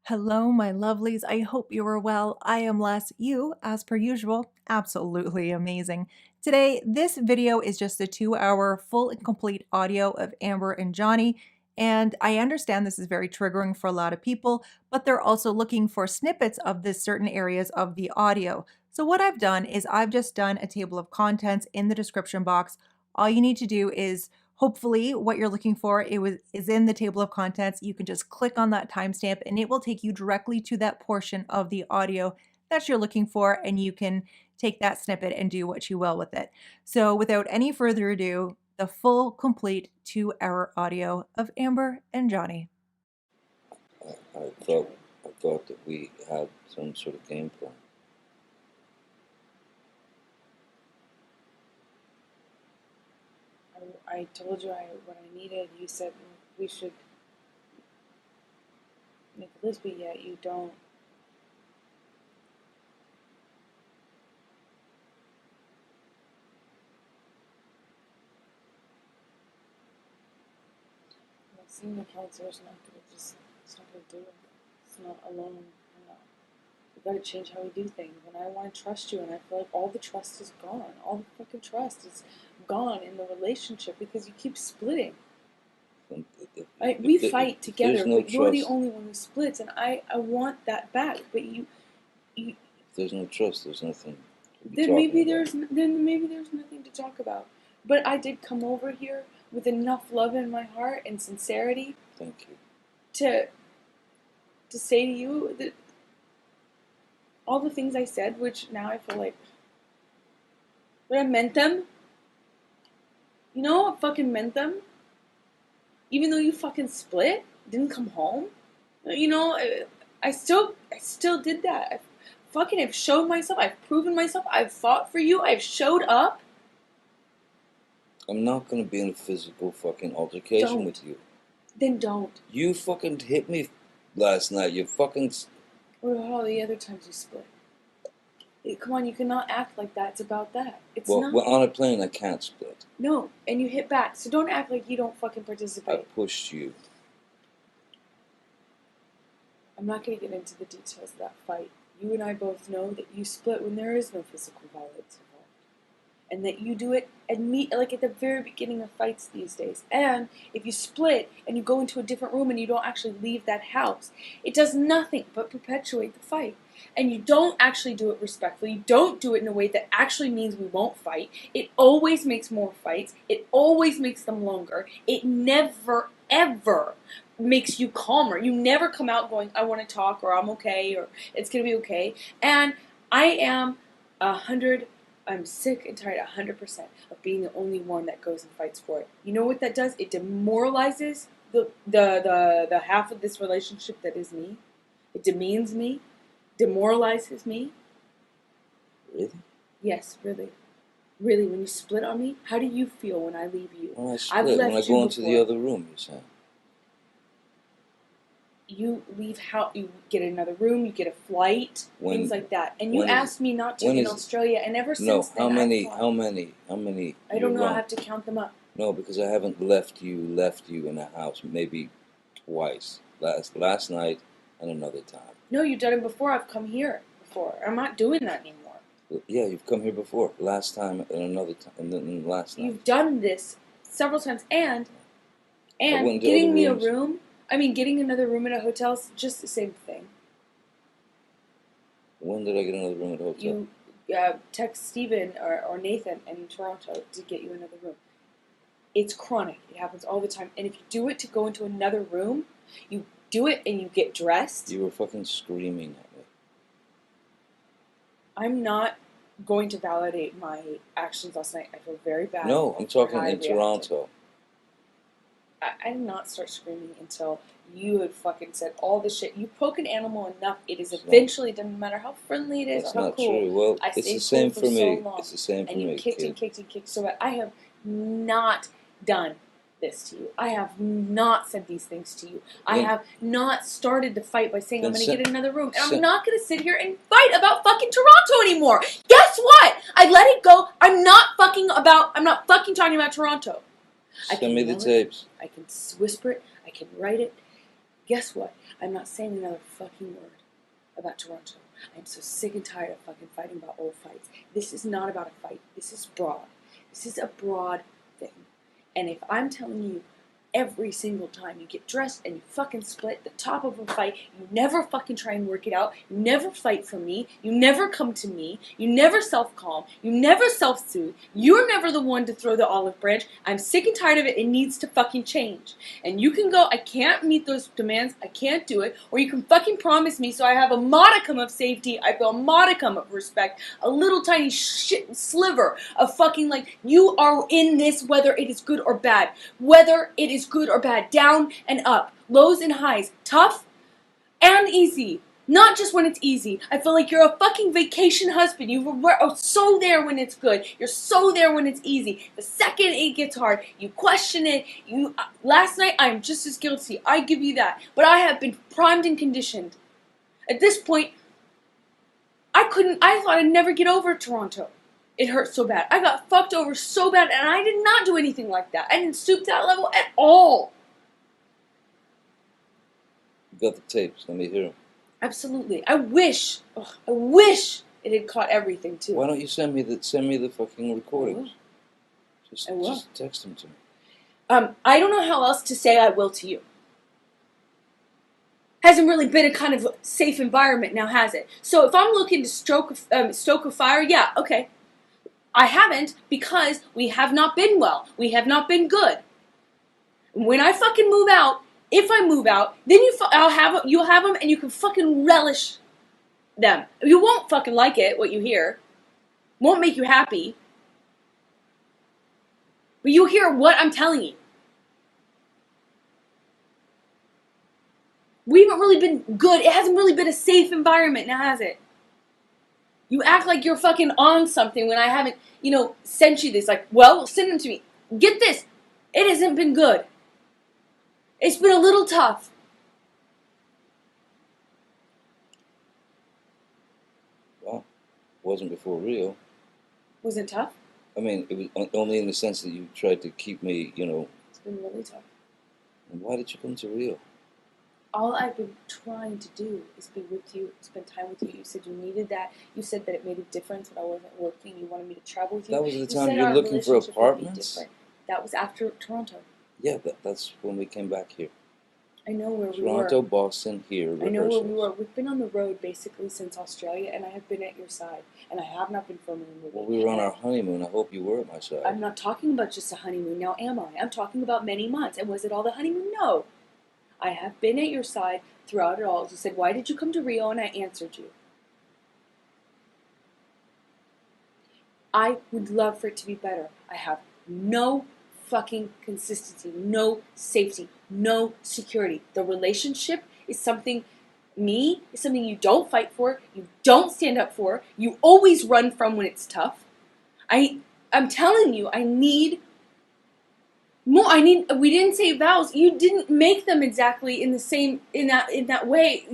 Hello, my lovelies. I hope you are well. I am Les. You, as per usual, absolutely amazing. Today, this video is just a 2-hour full and complete audio of Amber and Johnny. And I understand this is very triggering for a lot of people, but they're also looking for snippets of this certain areas of the audio. So what I've done is I've just done a table of contents in the description box. All you need to do is hopefully what you're looking for is in the table of contents. You can just click on that timestamp and it will take you directly to that portion of the audio that you're looking for, and you can take that snippet and do what you will with it. So without any further ado, the full complete 2-hour audio of Amber and Johnny. I thought that we had some sort of game plan. I told you what I needed. You said we should make a list, but yet you don't. Seeing the counselor is not gonna it's not gonna do it. It's not alone. We gotta change how we do things. And I want to trust you, and I feel like all the trust is gone. All the fucking trust is gone in the relationship because you keep splitting. We fight together, but you're the only one who splits, and I want that back. But you if there's no trust, there's nothing. Then maybe there's nothing to talk about. But I did come over here with enough love in my heart and sincerity. Thank you. To say to you that all the things I said, which now I feel like, but I meant them. You know, I fucking meant them. Even though you fucking split, didn't come home. You know, I still did that. I've showed myself. I've proven myself. I've fought for you. I've showed up. I'm not gonna be in a physical fucking altercation with you. Then don't. You fucking hit me last night. You fucking. What about all the other times you split? Come on, you cannot act like that. It's about that. It's well, not. Well, on a plane, I can't split. No, and you hit back. So don't act like you don't fucking participate. I pushed you. I'm not going to get into the details of that fight. You and I both know that you split when there is no physical violence involved. And that you do it at the very beginning of fights these days. And if you split and you go into a different room and you don't actually leave that house, it does nothing but perpetuate the fight. And you don't actually do it respectfully. You don't do it in a way that actually means we won't fight. It always makes more fights. It always makes them longer. It never, ever makes you calmer. You never come out going, I want to talk, or I'm okay, or it's going to be okay. And I am I'm sick and tired 100% of being the only one that goes and fights for it. You know what that does? It demoralizes the half of this relationship that is me. It demeans me. Demoralizes me. Really? Yes, really. Really, when you split on me, how do you feel when I leave you? When I split, when I go into the other room, you say. You leave you get another room, you get a flight, things like that. And you asked me not to in Australia, and ever since then, how many? I don't know, I have to count them up. No, because I haven't left you in a house, maybe twice. Last night and another time. No, you've done it before. I've come here before. I'm not doing that anymore. Yeah, you've come here before. Last time and another time, and then last night. You've done this several times, and getting me a room. I mean, getting another room at a hotel is just the same thing. When did I get another room at a hotel? You text Steven or Nathan in Toronto to get you another room. It's chronic. It happens all the time. And if you do it to go into another room, you do it and you get dressed. You were fucking screaming at me. I'm not going to validate my actions last night. I feel very bad. No, I'm talking in Toronto. I did not start screaming until you had fucking said all the shit. You poke an animal enough, it is eventually, doesn't matter how friendly it is or how cool. True. Well, it's the same for me. It's the same for me. And you kicked and kicked and kicked so bad. I have not done this to you. I have not said these things to you. I have not started the fight by saying I'm going to get another room. And I'm not going to sit here and fight about fucking Toronto anymore. Guess what? I let it go. I'm not fucking talking about Toronto. Send me the tapes. I can whisper it. I can write it. Guess what? I'm not saying another fucking word about Toronto. I'm so sick and tired of fucking fighting about old fights. This is not about a fight. This is broad. This is a broad thing. And if I'm telling you every single time you get dressed and you fucking split the top of a fight, you never fucking try and work it out, you never fight for me, you never come to me, you never self-calm, you never self-soothe, you're never the one to throw the olive branch. I'm sick and tired of it. It needs to fucking change. And you can go, I can't meet those demands, I can't do it, or you can fucking promise me so I have a modicum of safety, I feel a modicum of respect, a little tiny shit sliver of fucking like, you are in this whether it is good or bad, whether it is good or bad, down and up, lows and highs, tough and easy. Not just when it's easy. I feel like you're a fucking vacation husband. You're so there when it's good. You're so there when it's easy. The second it gets hard, you question it. Last night, I am just as guilty. I give you that. But I have been primed and conditioned. At this point, I thought I'd never get over Toronto. It hurt so bad. I got fucked over so bad, and I did not do anything like that. I didn't stoop to that level at all. You got the tapes. Let me hear them. Absolutely. I wish it had caught everything too. Why don't you send me the fucking recordings? I will. Just text them to me. I don't know how else to say I will to you. Hasn't really been a kind of safe environment now, has it? So if I'm looking to stoke a fire, yeah, okay. I haven't because we have not been well. We have not been good. When I fucking move out, if I move out, then you'll have them and you can fucking relish them. You won't fucking like it, what you hear. Won't make you happy. But you'll hear what I'm telling you. We haven't really been good. It hasn't really been a safe environment now, has it? You act like you're fucking on something when I haven't, sent you this. Like, well, send them to me. Get this. It hasn't been good. It's been a little tough. Well, it wasn't before Rio. Was it tough? I mean, it was only in the sense that you tried to keep me, It's been really tough. And why did you come to Rio? All I've been trying to do is be with you, spend time with you. You said you needed that. You said that it made a difference when I wasn't working. You wanted me to travel with you. That was the You time said you're our looking for relationship would be apartments? different. That was after Toronto. Yeah, that's when we came back here. I know where we Toronto, were. Boston, here, I know where we rehearsals. were. We've been on the road basically since Australia, and I have been at your side. And I have not been filming a movie. Well, we were on our honeymoon. I hope you were at my side. I'm not talking about just a honeymoon now, am I? I'm talking about many months. And was it all the honeymoon? No. I have been at your side throughout it all. You said, why did you come to Rio? And I answered you. I would love for it to be better. I have no fucking consistency, no safety, no security. The relationship is something you don't fight for, you don't stand up for, you always run from when it's tough. I'm telling you, I need more. We didn't say vows. You didn't make them exactly in that way,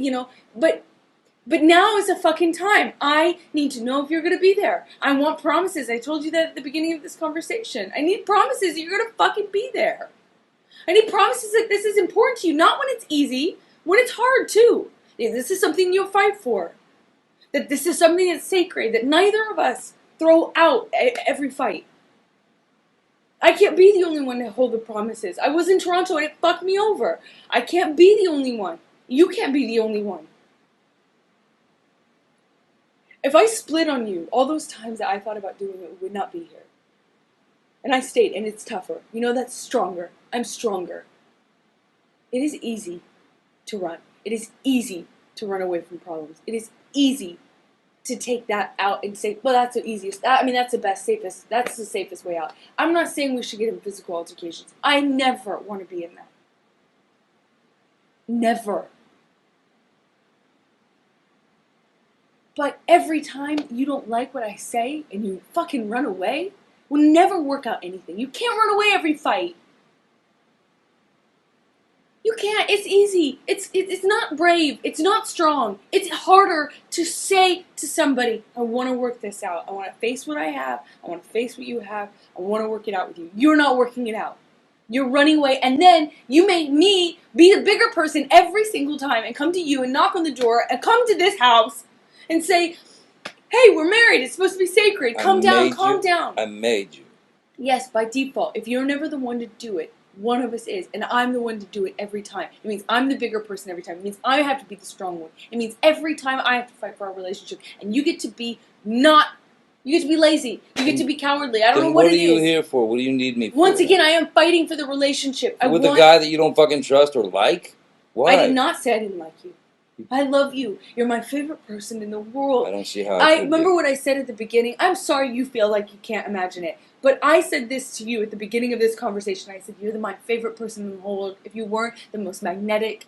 but now is the fucking time. I need to know if you're going to be there. I want promises. I told you that at the beginning of this conversation. I need promises that you're going to fucking be there. I need promises that this is important to you. Not when it's easy, when it's hard too. This is something you'll fight for. That this is something that's sacred. That neither of us throw out every fight. I can't be the only one to hold the promises. I was in Toronto and it fucked me over. I can't be the only one. You can't be the only one. If I split on you, all those times that I thought about doing it, we would not be here. And I stayed, and it's tougher. That's stronger. I'm stronger. It is easy to run. It is easy to run away from problems. It is easy to take that out and say, well, that's the easiest. That's that's the safest way out. I'm not saying we should get in physical altercations. I never want to be in that. Never. But every time you don't like what I say and you fucking run away, will never work out anything. You can't run away every fight. You can't. It's easy. It's not brave. It's not strong. It's harder to say to somebody, I want to work this out. I want to face what I have. I want to face what you have. I want to work it out with you. You're not working it out. You're running away, and then you made me be the bigger person every single time and come to you and knock on the door and come to this house and say, hey, we're married. It's supposed to be sacred. Calm down, calm down. I made you. Yes, by default. If you're never the one to do it, one of us is, and I'm the one to do it every time. It means I'm the bigger person every time. It means I have to be the strong one. It means every time I have to fight for our relationship, and you get to be you get to be lazy. You get to be cowardly. I don't know what it is. What are you here for? What do you need me for? Once again, I am fighting for the relationship. With a guy that you don't fucking trust or like? Why? I did not say I didn't like you. I love you. You're my favorite person in the world. I don't see how I remember what I said at the beginning. I'm sorry you feel like you can't imagine it. But I said this to you at the beginning of this conversation. I said, you're my favorite person in the whole world. If you weren't the most magnetic,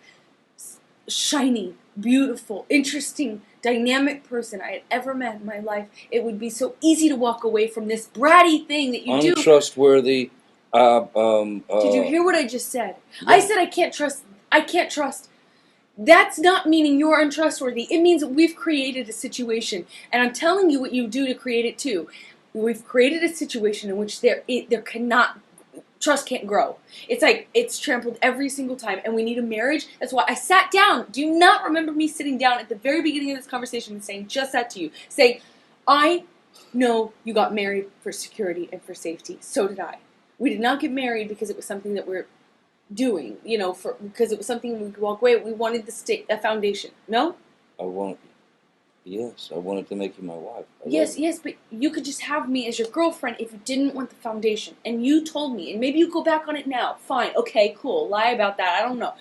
shiny, beautiful, interesting, dynamic person I had ever met in my life, it would be so easy to walk away from this bratty thing that you do. Untrustworthy. Did you hear what I just said? Yeah. I said I can't trust. I can't trust. That's not meaning you're untrustworthy. It means that we've created a situation, and I'm telling you what you do to create it too. We've created a situation in which trust can't grow. It's like it's trampled every single time, and we need a marriage. That's why I sat down. Do you not remember me sitting down at the very beginning of this conversation and saying just that to you? Saying, I know you got married for security and for safety. So did I. We did not get married because it was something that we're doing, because it was something we could walk away. We wanted a foundation. No? Yes, I wanted to make you my wife. Yes, but you could just have me as your girlfriend if you didn't want the foundation. And you told me, and maybe you go back on it now. Fine, okay, cool. Lie about that. I don't know.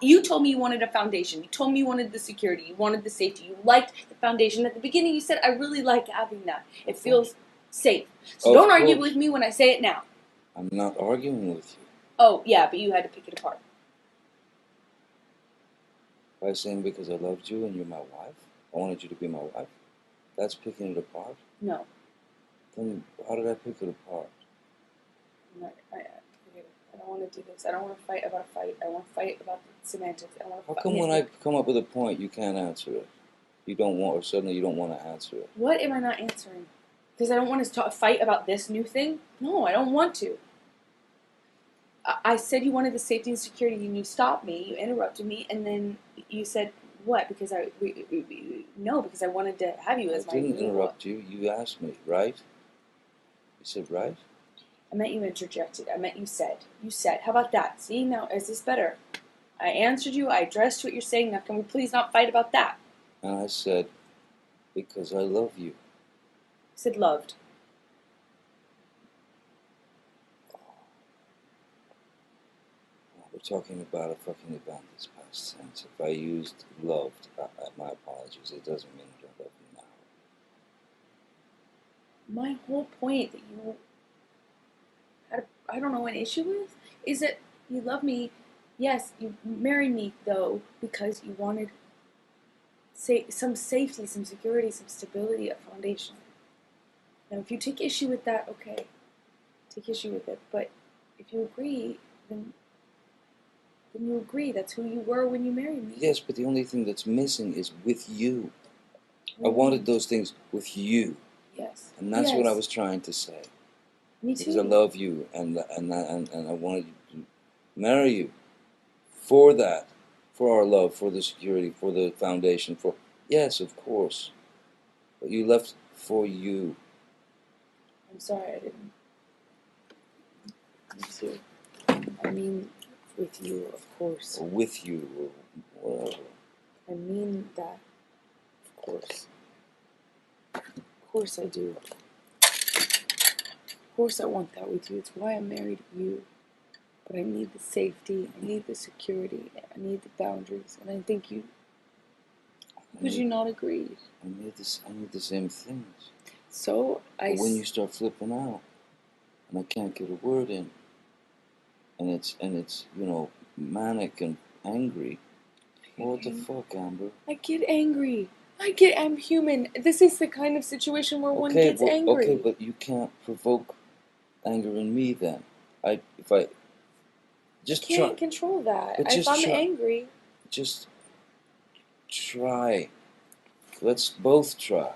You told me you wanted a foundation. You told me you wanted the security. You wanted the safety. You liked the foundation. At the beginning, you said, I really like having that. It feels safe. So don't argue with me when I say it now. I'm not arguing with you. Oh, yeah, but you had to pick it apart. By saying because I loved you and you're my wife, I wanted you to be my wife, that's picking it apart? No. Then how did I pick it apart? I don't want to do this. I don't want to fight about a fight. I want to fight about the semantics. How come when I come up with a point, you can't answer it? You don't want, or suddenly you don't want to answer it? What am I not answering? Because I don't want to fight about this new thing? No, I don't want to. I said you wanted the safety and security, and you stopped me, you interrupted me, and then you said, what? Because because I wanted to have you as my... I didn't interrupt you. You asked me, right? You said, right? I meant you interjected. I meant you said. You said. How about that? See, now, is this better? I answered you. I addressed what you're saying. Now, can we please not fight about that? And I said, because I love you. I said loved. We're talking about a fucking event that's past tense. If I used loved, my apologies. It doesn't mean I don't love you now. My whole point that you had, I don't know, an issue with is that you love me. Yes, you married me, though, because you wanted some safety, some security, some stability, a foundation. Now, if you take issue with that, okay, take issue with it. But if you agree, then you agree. That's who you were when you married me. Yes, but the only thing that's missing is with you. I wanted those things with you. Yes. And that's what I was trying to say. Me too. Because I love you, and I wanted to marry you for that, for our love, for the security, for the foundation, for... Yes, of course. But you left for you. I'm sorry, I didn't. Me too. I mean... with you, of course. Or with you, or whatever. I mean that, of course. Of course I do. Of course I want that with you. It's why I'm married to you. But I need the safety, I need the security, I need the boundaries, and I think you... Would you not agree? I need the same things. So But when you start flipping out, and I can't get a word in, and it's manic and angry. What the fuck, Amber? I get angry. I'm human. This is the kind of situation where one gets angry. Okay, but you can't provoke anger in me then. I can't control that. If I'm angry. Just try. Let's both try.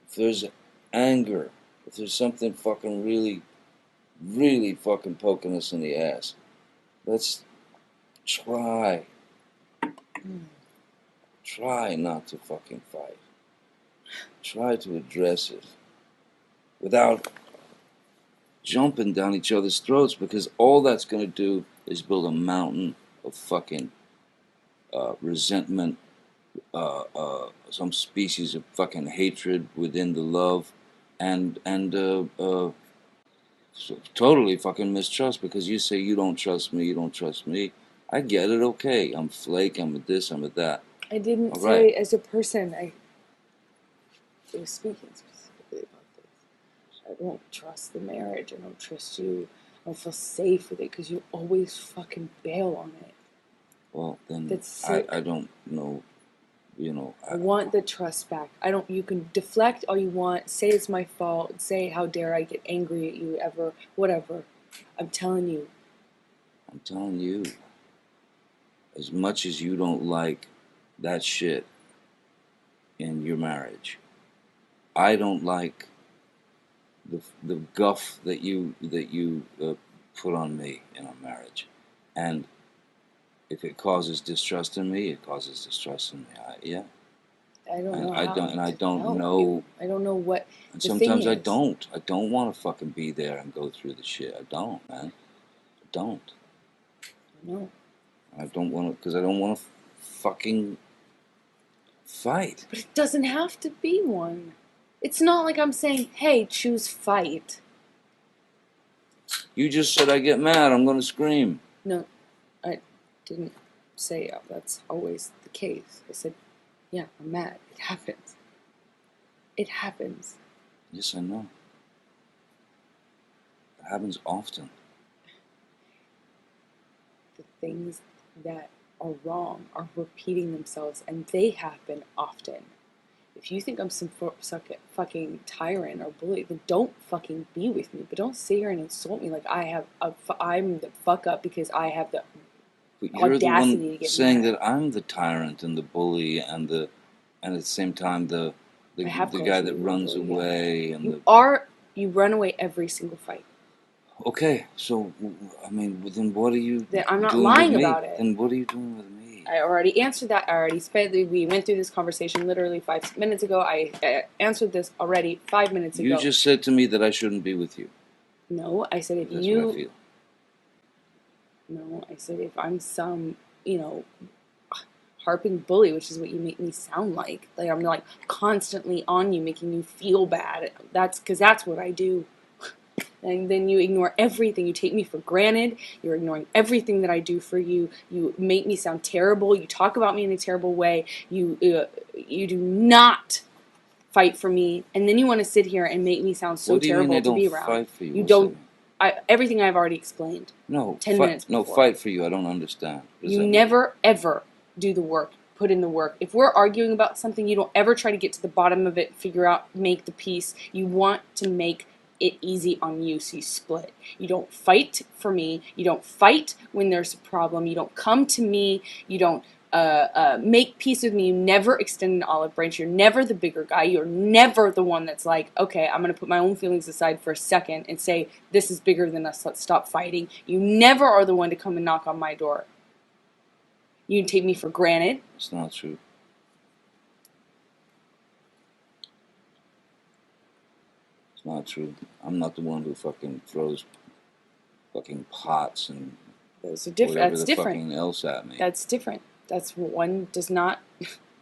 If there's anger, if there's something fucking really really fucking poking us in the ass. Let's try not to fucking fight. Try to address it without jumping down each other's throats, because all that's going to do is build a mountain of fucking resentment, some species of fucking hatred within the love, and totally fucking mistrust, because you say you don't trust me, you don't trust me. I get it, okay. I'm flake, I'm a this, I'm a that. I didn't All say right. as a person. I was speaking specifically about this. I don't trust the marriage. I don't trust you. I don't feel safe with it because you always fucking bail on it. Well, then That's sick. I don't know, you know. I want the trust back. I don't. You can deflect all you want. Say it's my fault. Say how dare I get angry at you ever. Whatever. I'm telling you. I'm telling you, as much as you don't like that shit in your marriage, I don't like the guff that you put on me in our marriage, and if it causes distrust in me, it causes distrust in me. Yeah. I don't know I how. don't, and I to don't help know. you. I don't know what And the thing sometimes I is. don't. I don't want to fucking be there and go through the shit. I don't, man. I don't. No. I don't want to, because I don't want to fucking fight. But it doesn't have to be one. It's not like I'm saying, hey, choose fight. You just said I get mad, I'm gonna scream. No, I didn't say that's always the case. I said, yeah, I'm mad. It happens. It happens. Yes, I know. It happens often. The things that are wrong are repeating themselves, and they happen often. If you think I'm some fucking tyrant or bully, then don't fucking be with me. But don't sit here and insult me like I'm the fuck up because I have the But you're the audacity to one get saying mad. that I'm the tyrant and the bully and at the same time the I have called guy you that a runs bully, yeah. away and You run away every single fight. Okay, so I mean, then what are you Then I'm not doing with lying me? about it. Then what are you doing with me? I already answered that. We went through this conversation literally 5 minutes ago. I answered this already 5 minutes ago. You just said to me that I shouldn't be with you. No, I said if That's you. what I feel. No, I said if I'm some, harping bully, which is what you make me sound like. Like I'm like constantly on you, making you feel bad. That's because that's what I do. And then you ignore everything. You take me for granted. You're ignoring everything that I do for you. You make me sound terrible. You talk about me in a terrible way. You do not fight for me. And then you want to sit here and make me sound so What do you mean terrible I to don't be around. fight for you? You What's that don't. mean? Everything I've already explained. No, 10 minutes before. No, fight for you. I don't understand. You never ever do the work. Put in the work. If we're arguing about something, you don't ever try to get to the bottom of it, figure out, make the peace. You want to make it easy on you, so you split. You don't fight for me. You don't fight when there's a problem. You don't come to me. You don't make peace with me. You never extend an olive branch. You're never the bigger guy. You're never the one that's like, okay, I'm going to put my own feelings aside for a second and say, this is bigger than us. Let's stop fighting. You never are the one to come and knock on my door. You take me for granted. It's not true. It's not true. I'm not the one who fucking throws fucking pots and Those are different. whatever That's the different. fucking else at me. That's different. That's one does not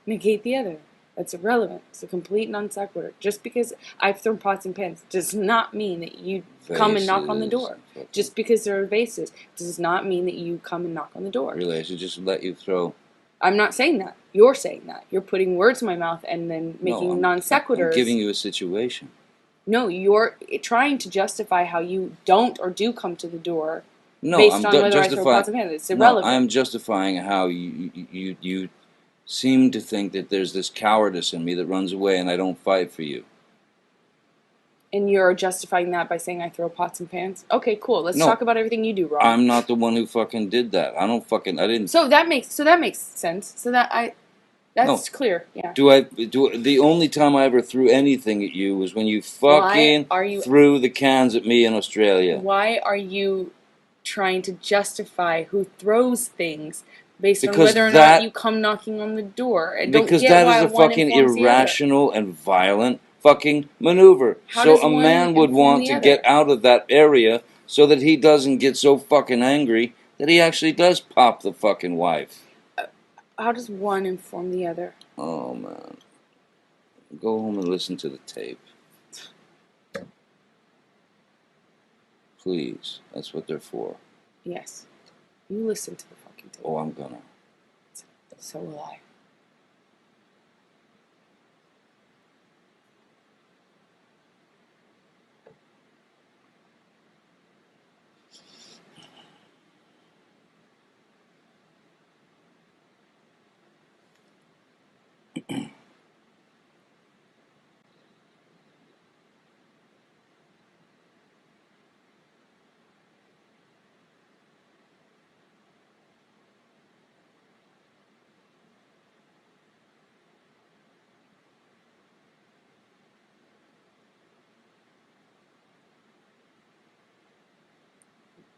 negate the other. That's irrelevant. It's a complete non sequitur. Just because I've thrown pots and pans does not mean that you come and knock on the door. Just because there are vases does not mean that you come and knock on the door. Really, I should just let you throw. I'm not saying that. You're saying that. You're putting words in my mouth and then making non sequiturs. I'm giving you a situation. No, you're trying to justify how you don't or do come to the door. No, based I'm on whether I throw pots and pans. It's irrelevant. No, I'm justifying how you seem to think that there's this cowardice in me that runs away and I don't fight for you. And you're justifying that by saying I throw pots and pans? Okay, cool. Let's talk about everything you do wrong. I'm not the one who fucking did that. I didn't. So that makes sense. So that That's clear. Yeah. The only time I ever threw anything at you was when you fucking threw the cans at me in Australia. Why are you trying to justify who throws things based on Because whether or that- not you come knocking on the door? I don't Because get that why is a one fucking informs the other. irrational and violent fucking maneuver. How So does a one man would inform want the to other? get out of that area so that he doesn't get so fucking angry that he actually does pop the fucking wife. How does one inform the other? Oh, man. Go home and listen to the tape. Please. That's what they're for. Yes. You listen to the fucking tape. Oh, I'm gonna. So will I.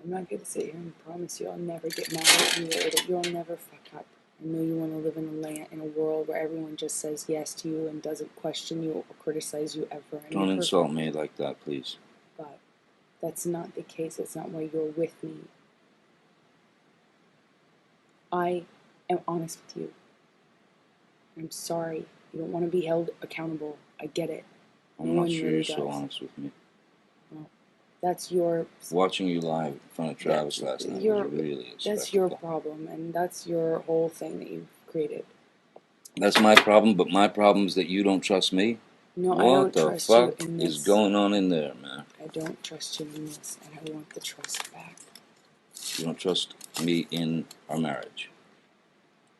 I'm not going to sit here and promise you I'll never get mad at you or that you'll never fuck up. I know you want to live in a world where everyone just says yes to you and doesn't question you or criticize you ever. Don't insult me like that, please. But that's not the case. That's not why you're with me. I am honest with you. I'm sorry. You don't want to be held accountable. I get it. I'm not sure you're so honest with me. Well, that's your... Watching you live in front of Travis last night was really a That's your problem, and that's your whole thing that you've created. That's my problem, but my problem is that you don't trust me. No, what I don't trust you in this. What the fuck is going on in there, man? I don't trust you in this, and I want the trust back. You don't trust me in our marriage.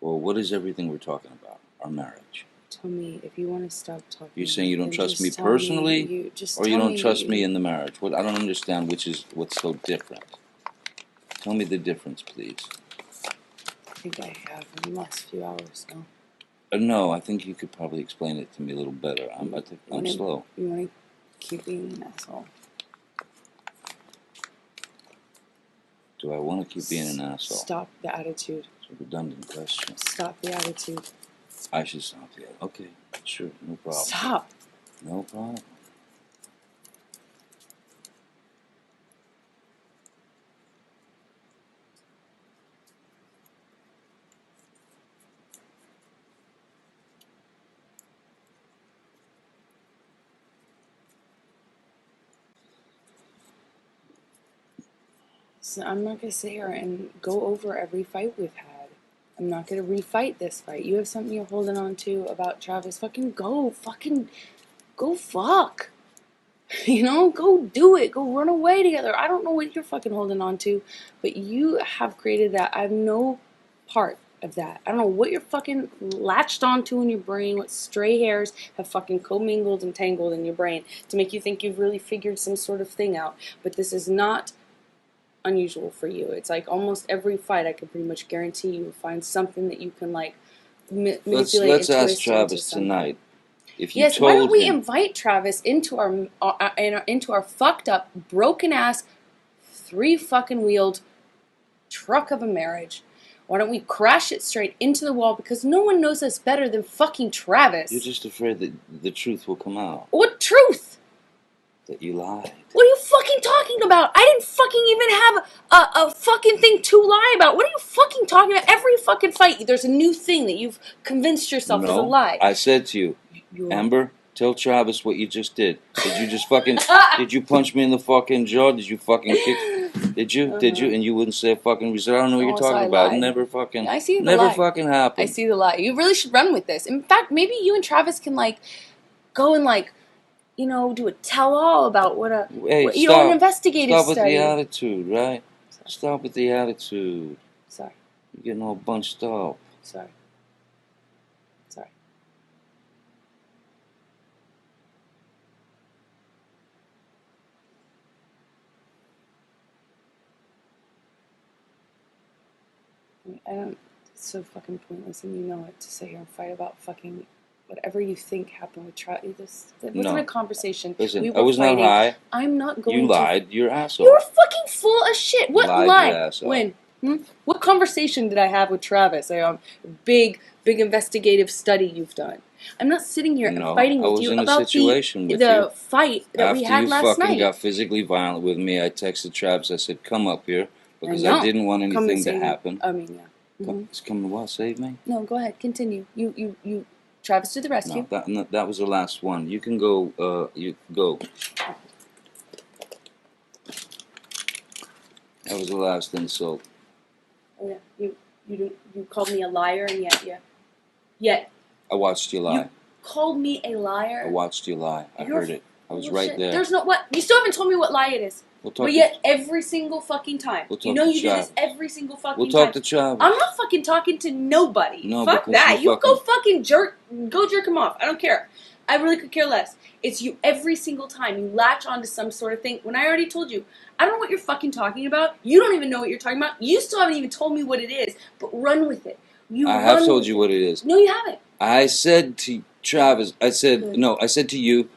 Well, what is everything we're talking about? Our marriage. Tell me if you want to stop talking. You're saying you don't trust me personally, or you don't trust me in the marriage? What I don't understand, what's so different. Tell me the difference, please. I think I have in the last few hours now. No, I think you could probably explain it to me a little better. I'm slow. You want to keep being an asshole? Do I want to keep being an asshole? Stop the attitude. It's a redundant question. Stop the attitude. I should stop the attitude. Okay, sure, no problem. Stop. No problem. So I'm not going to sit here and go over every fight we've had. I'm not going to refight this fight. You have something you're holding on to about Travis. Fucking go. Fucking go fuck. You know, go do it. Go run away together. I don't know what you're fucking holding on to, but you have created that. I have no part of that. I don't know what you're fucking latched onto in your brain, what stray hairs have fucking commingled and tangled in your brain to make you think you've really figured some sort of thing out. But this is not unusual for you. It's like almost every fight I can pretty much guarantee you will find something that you can like manipulate. Let's ask Travis tonight. If you yes, told why don't we him, invite Travis into our fucked up, broken ass, 3 fucking wheeled truck of a marriage? Why don't we crash it straight into the wall? Because no one knows us better than fucking Travis. You're just afraid that the truth will come out. What truth? That you lied. What are you fucking talking about? I didn't fucking even have a fucking thing to lie about. What are you fucking talking about? Every fucking fight, there's a new thing that you've convinced yourself is a lie. I said to you, Amber, tell Travis what you just did. Did you just fucking, did you punch me in the fucking jaw? Did you fucking kick? Did you? Did you? And you wouldn't say a fucking reason. I don't know what you're talking about. It never fucking, yeah, I see the never lie. fucking happened. I see the lie. You really should run with this. In fact, maybe you and Travis can like go and like, you know, do a tell-all about what a, you know, an investigative study. Stop with study. the attitude, right? Sorry. Stop with the attitude. Sorry. You're getting all bunched up. Sorry. Sorry. I don't It's so fucking pointless, and you know it, to sit here and fight about fucking whatever you think happened with Travis. It wasn't No. a conversation. Listen, We I were was not fighting. high. I'm not going You to. lied your ass You were off. fucking full of shit. What Lied lie? your ass off. When? What conversation did I have with Travis? Big investigative study you've done. I'm not sitting here and No, fighting I with was you in a about situation with the you. fight that we After had you last fucking night. got physically violent with me, I texted Travis. I said, "Come up here," because I I know. didn't want Come and anything to save me. happen. I mean, yeah. Come and what? Save me? No, go ahead. Continue. You. Travis to the rescue. No, that was the last one. You can go. You go. That was the last insult. Oh yeah. You called me a liar, and yet I watched you lie. you called me a liar. I watched you lie. I heard it. I was right Bullshit. there. There's no what. You still haven't told me what lie it is. We'll talk But to- yet, every single fucking time. We'll talk You know to you do this Travis. every single fucking We'll time. talk to Travis. I'm not fucking talking to nobody. No, Fuck because that. you You go fucking jerk him off. I don't care. I really could care less. It's you every single time. You latch onto some sort of thing. When I already told you, I don't know what you're fucking talking about. You don't even know what you're talking about. You still haven't even told me what it is. But run with it. I have told you what it is. No, you haven't. I said to Travis, I said to you,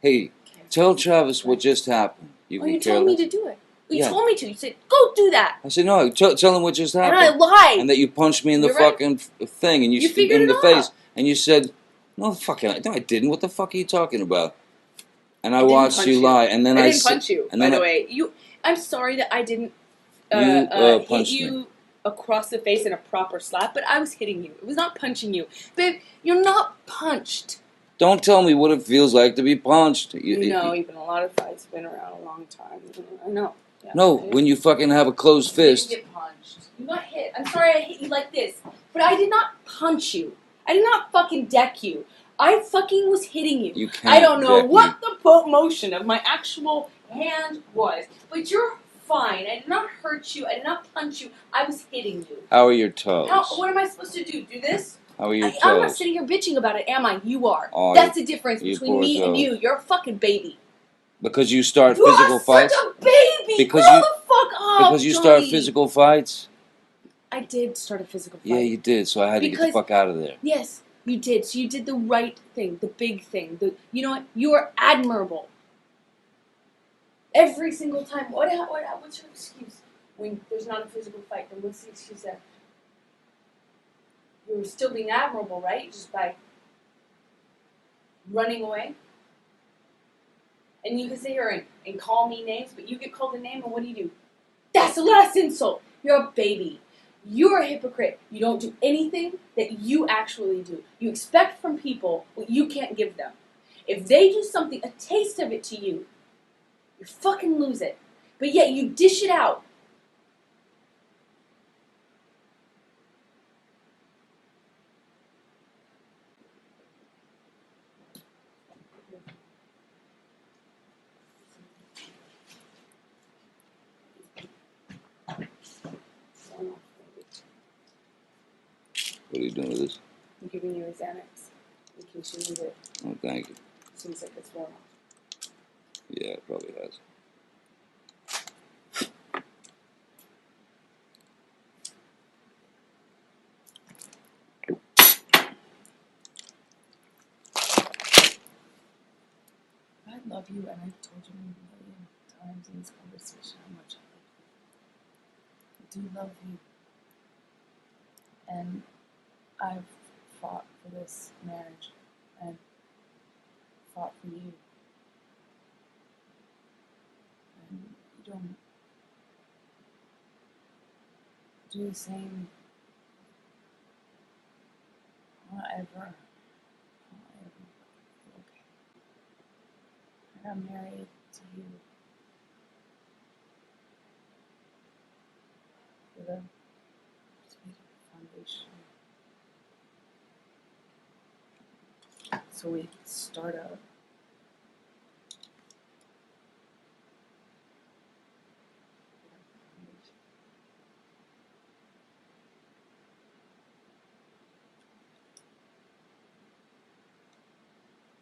hey, tell Travis what just happened. You Oh, can you care told me less. to do it. You Yeah. told me to. You said, go do that. I said, no, tell him what just happened. And I lied. And that you punched me in the You're right. fucking thing. And You figured in it the face. out. And you said, no, I didn't. What the fuck are you talking about? And I didn't watched punch you lie. And then I I didn't punch you, and by then the way. I'm sorry that I didn't You hit punched you me. across the face in a proper slap, but I was hitting you. It was not punching you. Babe, you're not punched. Don't tell me what it feels like to be punched. You know, you've been in a lot of fights, been around a long time. I know. Yeah, No, when you fucking have a closed you didn't fist. get punched. You got hit. I'm sorry I hit you like this, but I did not punch you. I did not fucking deck you. I fucking was hitting you. You can't I don't know deck what the motion of my actual hand was, but you're fine. I did not hurt you. I did not punch you. I was hitting you. How are your toes? What am I supposed to do? Do this? How are your toes? I'm not sitting here bitching about it, am I? You are. Oh, That's the difference you between poor me and toes. you. You're a fucking baby. Because you start You physical are fights? such a baby. Because Grow you- the fuck up, Because you start Johnny. physical fights? I did start a physical fight. Yeah, you did, so I had to get the fuck out of there. Yes, you did. So you did the right thing, the big thing. You know what? You are admirable. Every single time. What's your excuse when there's not a physical fight? Then what's the excuse there? You're still being admirable, right? Just by running away. And you can sit here and call me names, but you get called a name, and what do? That's the last insult. You're a baby. You're a hypocrite. You don't do anything that you actually do. You expect from people what you can't give them. If they do something, a taste of it to you, you fucking lose it. But yet you dish it out. What are you doing with this? I'm giving you a Xanax in case you need it. Oh, thank you. Seems like it's worn off. Yeah, it probably has. I love you, and I've told you a million times in this conversation how much I love you. I do love you. And I've fought for this marriage, and fought for you. And you don't do the same. Not ever. Okay. I got married to you for the sweet foundation. So we start out.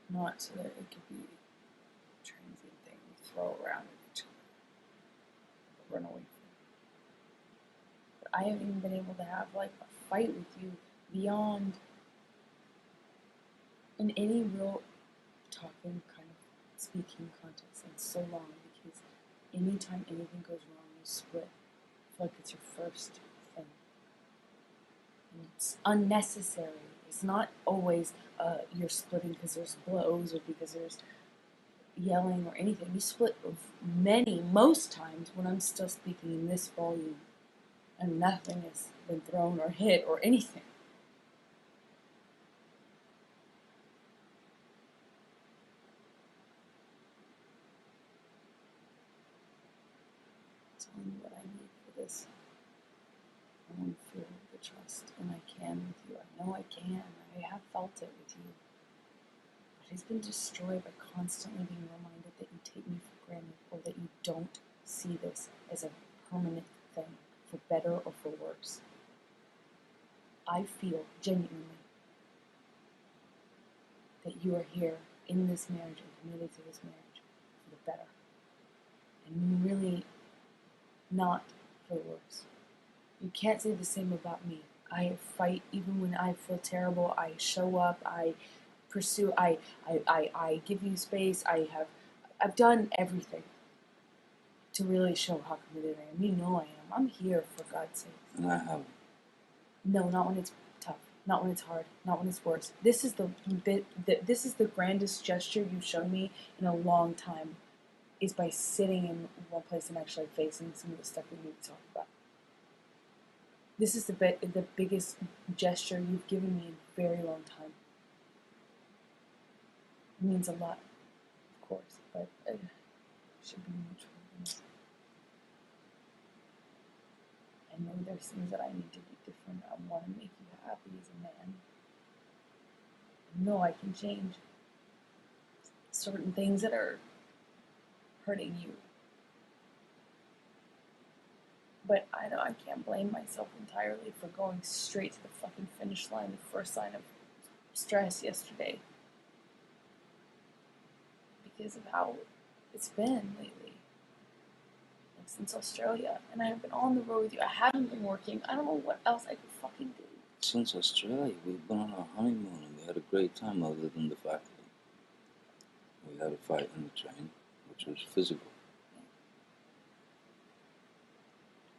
Not so that it could be a transient thing we throw around at each other, run away from. But I haven't even been able to have like a fight with you beyond in any real talking kind of speaking context in so long, because anytime anything goes wrong, you split. I feel like it's your first thing. And it's unnecessary. It's not always you're splitting because there's blows or because there's yelling or anything. You split most times when I'm still speaking in this volume and nothing has been thrown or hit or anything. Tell me what I need for this. I want to feel the trust, and I can with you. I know I can. I have felt it with you. But it's been destroyed by constantly being reminded that you take me for granted, or that you don't see this as a permanent thing, for better or for worse. I feel genuinely that you are here in this marriage and committed to this marriage for the better, and really not for the worse. You can't say the same about me. I fight even when I feel terrible. I show up. I pursue. I give you space. I've done everything to really show how committed I am. You know I am. I'm here for God's sake. And I haven't. No, not when it's tough. Not when it's hard. Not when it's worse. This is this is the grandest gesture you've shown me in a long time. Is by sitting in one place and actually facing some of the stuff we need to talk about. This is the biggest gesture you've given me in a very long time. It means a lot, of course, but it should be mutual. I know there's things that I need to be different. I want to make you happy as a man. I know I can change certain things that are hurting you. But I know I can't blame myself entirely for going straight to the fucking finish line, the first sign of stress yesterday. Because of how it's been lately. Like since Australia. And I have been on the road with you. I haven't been working. I don't know what else I could fucking do. Since Australia, we've been on our honeymoon and we had a great time, other than the fact that we had a fight in the train, which was physical.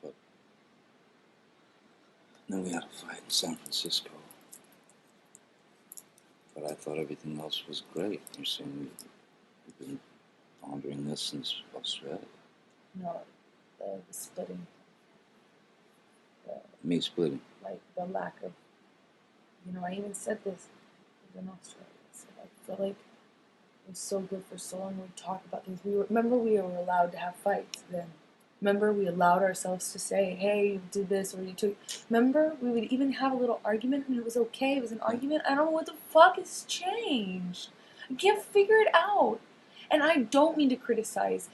But then we had a fight in San Francisco. But I thought everything else was great. You're saying you've been pondering this since Australia. No, the splitting. Me splitting. Like the lack of, I even said this in Australia. I said I feel like it was so good for so long. We'd talk about things. Remember we were allowed to have fights then. Remember we allowed ourselves to say, hey, you did this or you took. Remember we would even have a little argument and it was okay. It was an argument. I don't know what the fuck has changed. I can't figure it out. And I don't mean to criticize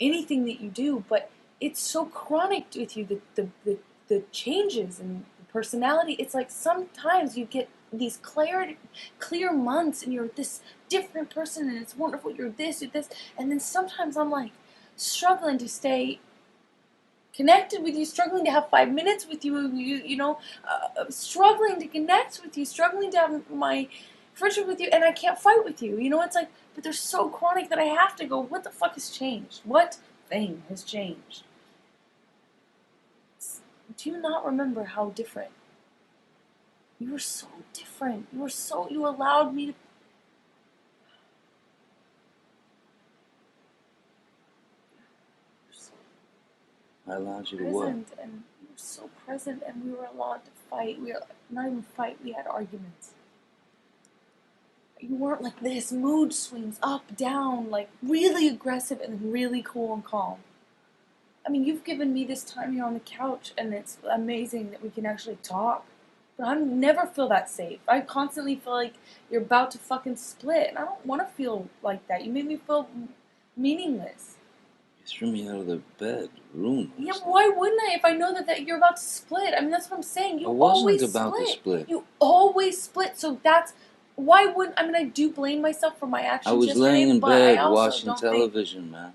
anything that you do, but it's so chronic with you, the changes in personality. It's like sometimes you get these clear months and you're this different person and it's wonderful, you're this, and then sometimes I'm like struggling to stay connected with you, struggling to have 5 minutes with you, struggling to connect with you, struggling to have my friendship with you, and I can't fight with you. It's like, but they're so chronic that I have to go, what the fuck has changed? What thing has changed? Do you not remember how different? You were so different. You allowed me to. I allowed you to what? And you were so present, and we were allowed to fight. We were not even fight. We had arguments. You weren't like this. Mood swings up, down, like really aggressive and really cool and calm. I mean, you've given me this time here on the couch, and it's amazing that we can actually talk. But I never feel that safe. I constantly feel like you're about to fucking split, and I don't want to feel like that. You made me feel meaningless. You threw me out of the bedroom. Yeah, why wouldn't I if I know that you're about to split? I mean, that's what I'm saying. You always about to split. You always split, so that's... Why wouldn't... I mean, I do blame myself for my actions I was yesterday, laying in but bed I also watching don't television, man.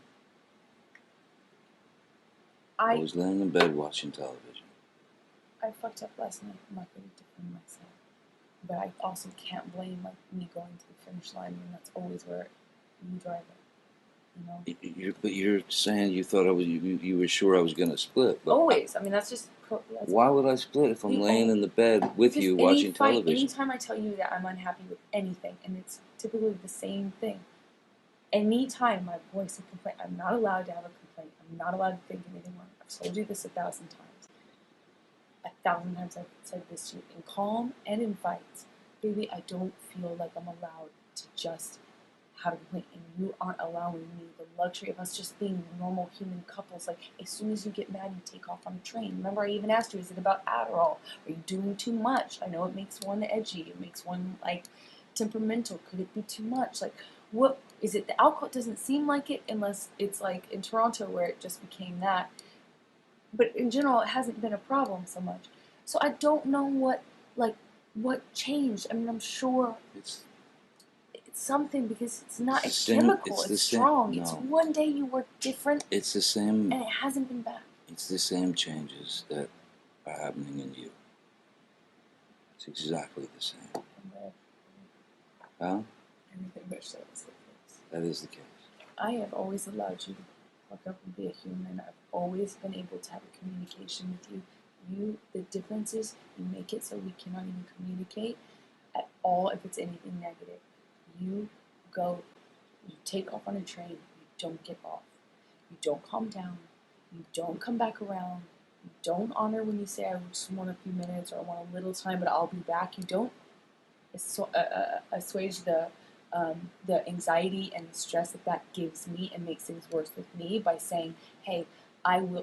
I think... was laying in bed watching television. I fucked up last night. I'm not going to defend myself. But I also can't blame like me going to the finish line when that's always where you drive it. You know? But you're saying you thought you were sure I was going to split. But Always. I mean, that's why would I split if I'm laying in the bed with you watching television? Anytime I tell you that I'm unhappy with anything, and it's typically the same thing, anytime my voice and complaint, I'm not allowed to have a complaint. I'm not allowed to think anything wrong. I've told you this 1,000 times. 1,000 times I've said this to you in calm and in fights. Baby, I don't feel like I'm allowed to just have a complaint, and you aren't allowing me the luxury of us just being normal human couples. Like, as soon as you get mad, you take off on a train. Remember, I even asked you, is it about Adderall? Are you doing too much? I know it makes one edgy. It makes one, like, temperamental. Could it be too much? Like, what is it? The alcohol doesn't seem like it unless it's like in Toronto where it just became that. But in general, it hasn't been a problem so much. So I don't know what changed. I mean, I'm sure It's something because it's not. It's same, chemical. It's strong. No. It's one day you were different. It's the same. And it hasn't been back. It's the same changes that are happening in you. It's exactly the same. Huh? Everything but so is the case. That is the case. I have always allowed you to fuck up and be a human. I've always been able to have a communication with you. The difference is you make it so we cannot even communicate at all if it's anything negative. You go, you take off on a train, you don't get off. You don't calm down. You don't come back around. You don't honor when you say, I just want a few minutes or I want a little time, but I'll be back. You don't assuage the anxiety and the stress that gives me and makes things worse with me by saying, hey,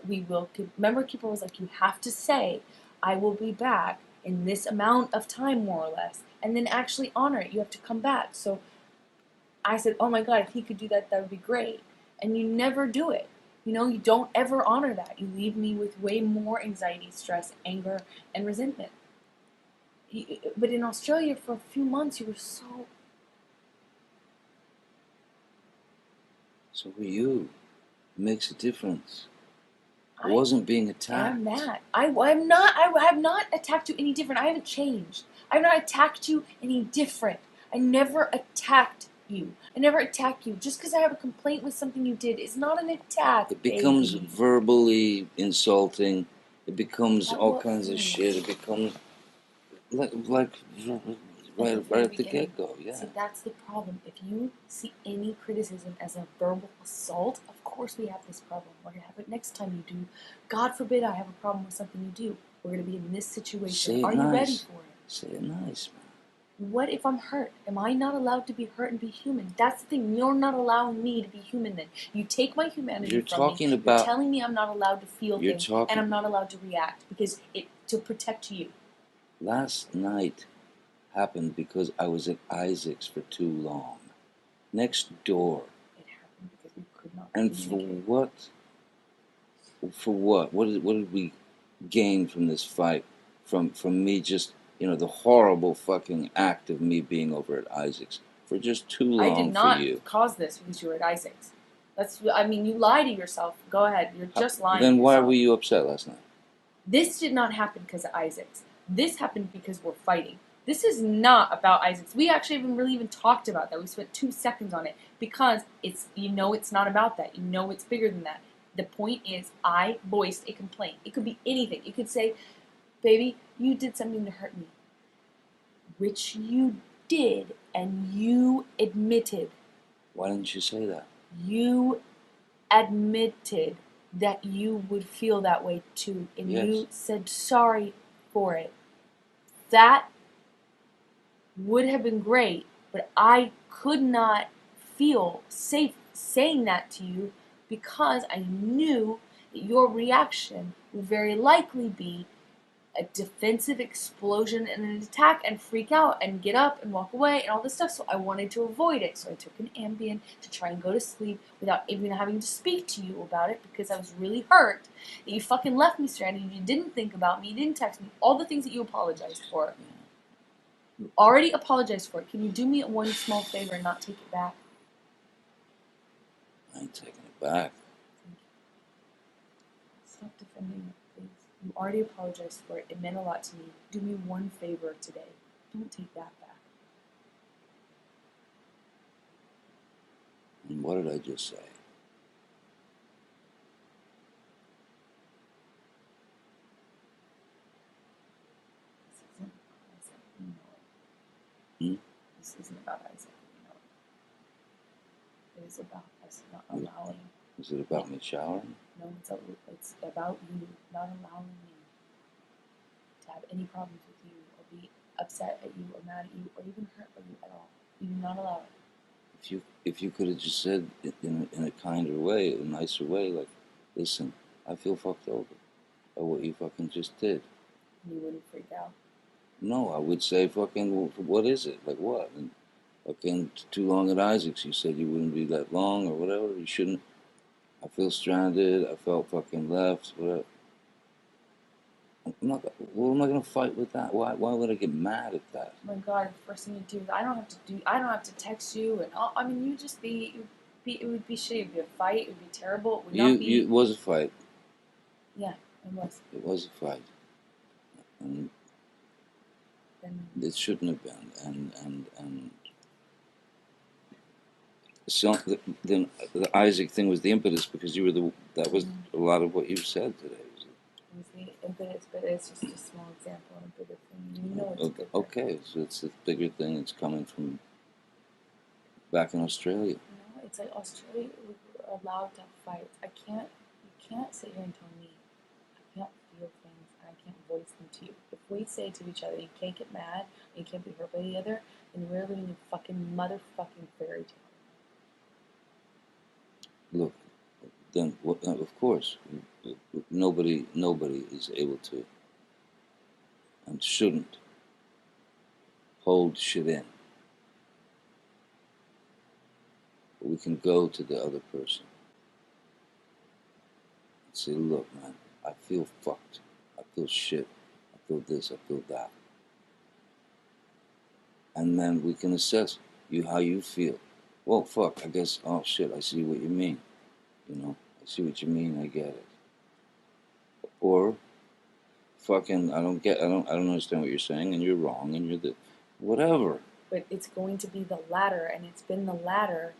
we will, remember Keeper was like, you have to say, I will be back in this amount of time, more or less, and then actually honor it. You have to come back. So I said, oh my God, if he could do that, that would be great. And you never do it. You know, you don't ever honor that. You leave me with way more anxiety, stress, anger, and resentment. But in Australia, for a few months, you were so... So were you. It makes a difference. I wasn't being attacked. I'm that. I have not attacked you any different. I haven't changed. I have not attacked you any different. I never attacked you. I never attack you. Just because I have a complaint with something you did is not an attack. It becomes baby. verbally insulting. It becomes all kinds of shit. It becomes like right at the get-go. Yeah. See, that's the problem. If you see any criticism as a verbal assault, of course we have this problem. We're going to have it next time you do. God forbid I have a problem with something you do. We're going to be in this situation. Are you ready for it? Say it nice, man. What if I'm hurt? Am I not allowed to be hurt and be human? That's the thing. You're not allowing me to be human then. You take my humanity from me. You're telling me I'm not allowed to feel things and I'm not allowed to react because to protect you. Last night happened because I was at Isaac's for too long. Next door. It happened because we could not communicate. For what? For what? What did we gain from this fight? From me just, the horrible fucking act of me being over at Isaac's for just too long for you. I did not cause this because you were at Isaac's. You lie to yourself. Go ahead. You're just lying. Then why were you upset last night? This did not happen because of Isaac's. This happened because we're fighting. This is not about Isaac's. We actually haven't really even talked about that. We spent 2 seconds on it because it's not about that. It's bigger than that. The point is I voiced a complaint. It could be anything. You could say, baby, you did something to hurt me. Which you did, and you admitted. Why didn't you say that? You admitted that you would feel that way too, and you said sorry for it. That would have been great, but I could not feel safe saying that to you because I knew that your reaction would very likely be a defensive explosion and an attack and freak out and get up and walk away and all this stuff. So I wanted to avoid it. So I took an Ambien to try and go to sleep without even having to speak to you about it because I was really hurt that you fucking left me stranded. You didn't think about me. You didn't text me. All the things that you apologized for. You already apologized for it. Can you do me one small favor and not take it back? I ain't taking it back. Stop defending it, please. You already apologized for it. It meant a lot to me. Do me one favor today. Don't take that back. And what did I just say? This isn't Isaac. You know it. Hmm? This isn't about Isaac. You know it. It is about us not allowing. Is it about me showering? No, it's about you not allowing me to have any problems with you or be upset at you or mad at you or even hurt by you at all. You do not allow it. If you could have just said in a kinder way, a nicer way, like, listen, I feel fucked over by what you fucking just did. And you wouldn't freak out. No, I would say fucking, what is it? Like what? And fucking too long at Isaac's. You said you wouldn't be that long or whatever. You shouldn't. I feel stranded. I felt fucking left. Whatever. I'm not. What am I gonna fight with that? Why would I get mad at that? Oh my God, the first thing you do is I don't have to text you and all, I mean you just it would be shitty. It would be a fight. It would be terrible. It would not be. It was a fight. Yeah, it was. It was a fight, and it shouldn't have been. And so then the Isaac thing was the impetus because you were that was a lot of what you said today. It was the impetus, but it's just a small example of a bigger thing. You know it's bigger. Okay, so it's a bigger thing. It's coming from back in Australia. You know, it's like Australia, we were allowed to have fights. You can't sit here and tell me I can't feel things and I can't voice them to you. If we say to each other, you can't get mad, and you can't be hurt by the other, then we're living in a fucking motherfucking fairy tale. Look, then of course, nobody is able to and shouldn't hold shit in. But we can go to the other person and say, look, man, I feel fucked. I feel shit. I feel this. I feel that. And then we can assess how you feel. Well, fuck, I guess, oh shit, I see what you mean. You know, I see what you mean, I get it. Or, fucking, I don't understand what you're saying, and you're wrong, and you're whatever. But it's going to be the latter, and it's been the latter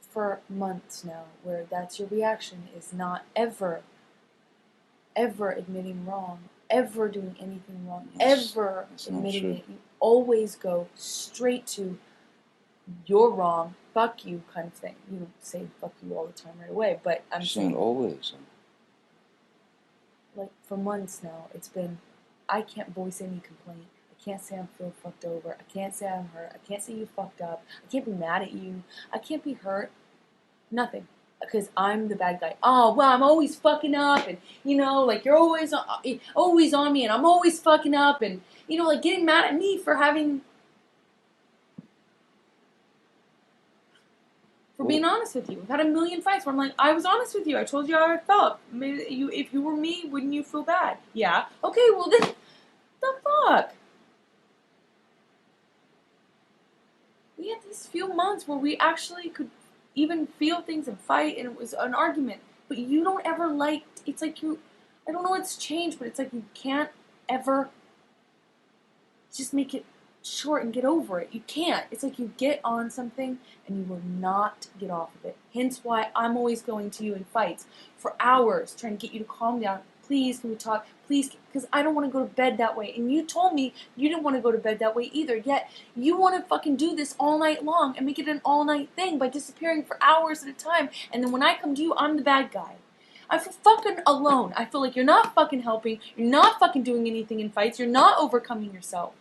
for months now, where that's your reaction, is not ever admitting wrong, ever doing anything wrong, ever admitting it. You always go straight to you're wrong, fuck you kind of thing. You don't say fuck you all the time right away, but I'm saying always. Like for months now, it's been I can't voice any complaint. I can't say I'm feeling fucked over. I can't say I'm hurt. I can't say you fucked up. I can't be mad at you. I can't be hurt. Nothing. Because I'm the bad guy. Oh, well, I'm always fucking up, and, you know, like, you're always on me, and I'm always fucking up, and, you know, like, getting mad at me for being honest with you. We've had a million fights where I'm like, I was honest with you. I told you how I felt. Maybe if you were me, wouldn't you feel bad? Yeah. Okay, well, then, the fuck? We had these few months where we actually could even feel things and fight, and it was an argument. But you don't ever it's like I don't know what's changed, but it's like you can't ever just make it short and get over it. You can't. It's like you get on something and you will not get off of it. Hence why I'm always going to you in fights for hours, trying to get you to calm down. Please, can we talk? Please, because I don't want to go to bed that way. And you told me you didn't want to go to bed that way either. Yet you want to fucking do this all night long and make it an all-night thing by disappearing for hours at a time. And then when I come to you, I'm the bad guy. I feel fucking alone. I feel like you're not fucking helping. You're not fucking doing anything in fights. You're not overcoming yourself.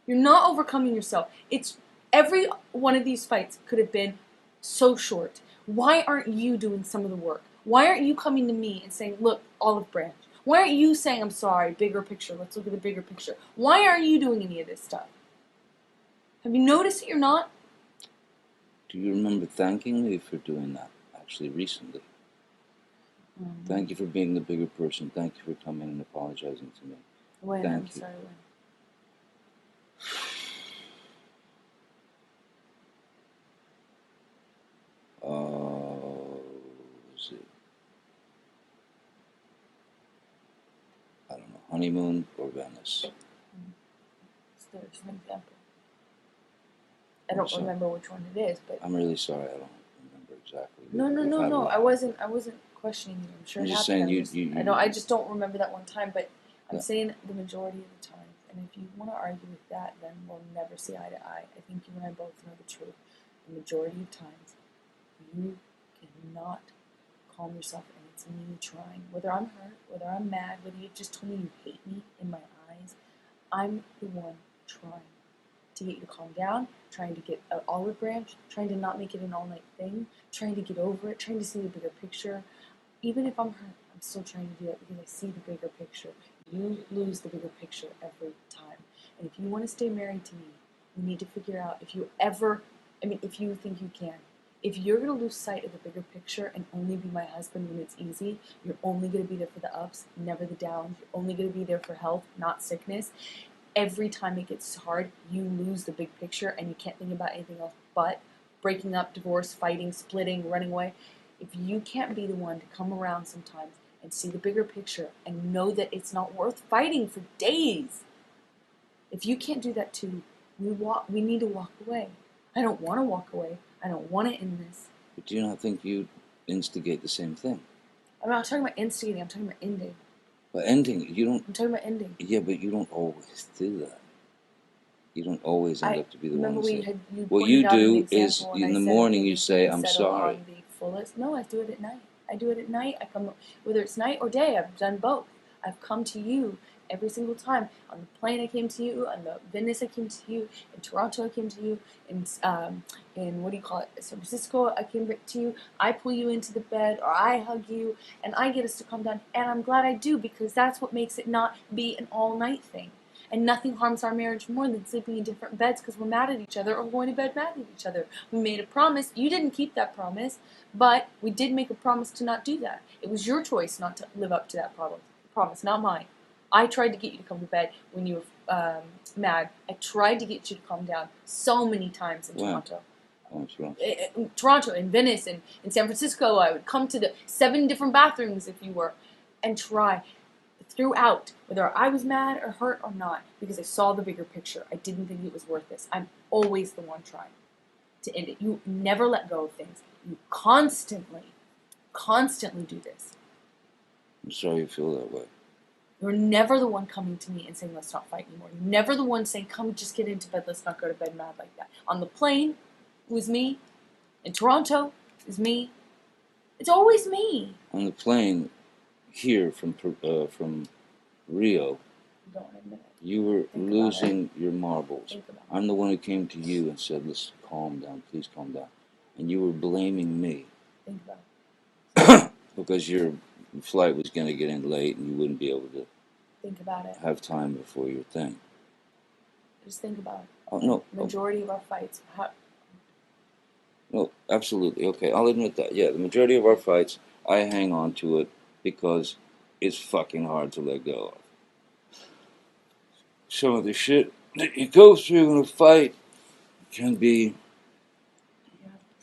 You're not overcoming yourself. It's every one of these fights could have been so short. Why aren't you doing some of the work? Why aren't you coming to me and saying, look, olive branch? Why aren't you saying, I'm sorry, bigger picture, let's look at the bigger picture? Why aren't you doing any of this stuff? Have you noticed that you're not? Do you remember thanking me for doing that, actually, recently? Mm-hmm. Thank you for being the bigger person. Thank you for coming and apologizing to me. When? I'm sorry, when? Was it honeymoon or Venice? There's an example. I I'm don't sorry. remember which one it is, but I'm really sorry. I don't remember exactly. no. We've had a I lot. wasn't questioning you. I'm sure I'm it just happened. saying I just don't remember that one time. But I'm Yeah. saying the majority of the time. And if you want to argue with that, then we'll never see eye to eye. I think you and I both know the truth. The majority of times, you cannot calm yourself, and it's me trying. Whether I'm hurt, whether I'm mad, whether you just told me you hate me in my eyes, I'm the one trying to get you to calm down, trying to get an olive branch, trying to not make it an all-night thing, trying to get over it, trying to see the bigger picture. Even if I'm hurt, I'm still trying to do it because I see the bigger picture. You lose the bigger picture every time. And if you want to stay married to me, you need to figure out if you think you can. If you're going to lose sight of the bigger picture and only be my husband when it's easy, you're only going to be there for the ups, never the downs. You're only going to be there for health, not sickness. Every time it gets hard, you lose the big picture and you can't think about anything else but breaking up, divorce, fighting, splitting, running away. If you can't be the one to come around sometimes and see the bigger picture and know that it's not worth fighting for days, if you can't do that too, we need to walk away. I don't want to walk away. I don't want to end this. But do you not think you instigate the same thing? I'm not talking about instigating. I'm talking about ending. But ending, you don't. I'm talking about ending. Yeah, but you don't always do that. You don't always end up to be the one. You What you pointed out an do is example, and in I the said morning you maybe say, can "I'm settle sorry." on the fullest. No, I do it at night. I do it at night. I come, whether it's night or day. I've done both. I've come to you every single time. On the plane, I came to you. On the Venice, I came to you. In Toronto, I came to you. In what do you call it? San Francisco, I came to you. I pull you into the bed, or I hug you, and I get us to calm down. And I'm glad I do because that's what makes it not be an all-night thing. And nothing harms our marriage more than sleeping in different beds because we're mad at each other or going to bed mad at each other. We made a promise. You didn't keep that promise, but we did make a promise to not do that. It was your choice not to live up to that promise, not mine. I tried to get you to come to bed when you were mad. I tried to get you to calm down so many times in Toronto. Oh, Toronto. In Toronto, in Venice, in San Francisco. I would come to the 7 different bathrooms if you were, and try throughout, whether I was mad or hurt or not, because I saw the bigger picture. I didn't think it was worth this. I'm always the one trying to end it. You never let go of things. You constantly do this. I'm sorry you feel that way. You're never the one coming to me and saying, let's not fight anymore. You're never the one saying, come just get into bed, let's not go to bed mad like that. On the plane, it was me. In Toronto, it was me. It's always me. On the plane here from Rio, Don't admit it. you were Think losing your marbles. Think about it. I'm the one who came to you and said, "Let's calm down, please calm down," and you were blaming me Think about it. because your flight was going to get in late and you wouldn't be able to Think about it. have time before your thing. Just think about it. Oh no, Majority of our fights. no, absolutely okay. I'll admit that. Yeah, the majority of our fights, I hang on to it because it's fucking hard to let go of. Some of the shit that you go through in a fight can be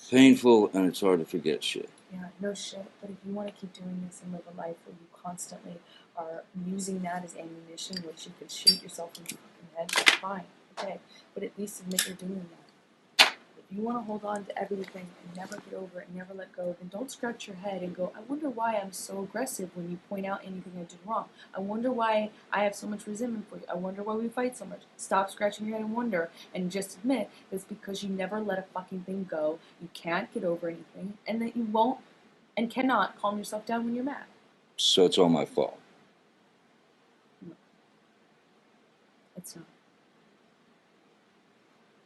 painful and it's hard to forget shit. Yeah, no shit. But if you want to keep doing this and live a life where you constantly are using that as ammunition, which you could shoot yourself in the fucking head, that's fine. Okay. But at least admit you're doing that. If you want to hold on to everything and never get over it and never let go, then don't scratch your head and go, I wonder why I'm so aggressive when you point out anything I did wrong. I wonder why I have so much resentment for you. I wonder why we fight so much. Stop scratching your head and wonder and just admit it's because you never let a fucking thing go. You can't get over anything and that you won't and cannot calm yourself down when you're mad. So it's all my fault. No. It's not.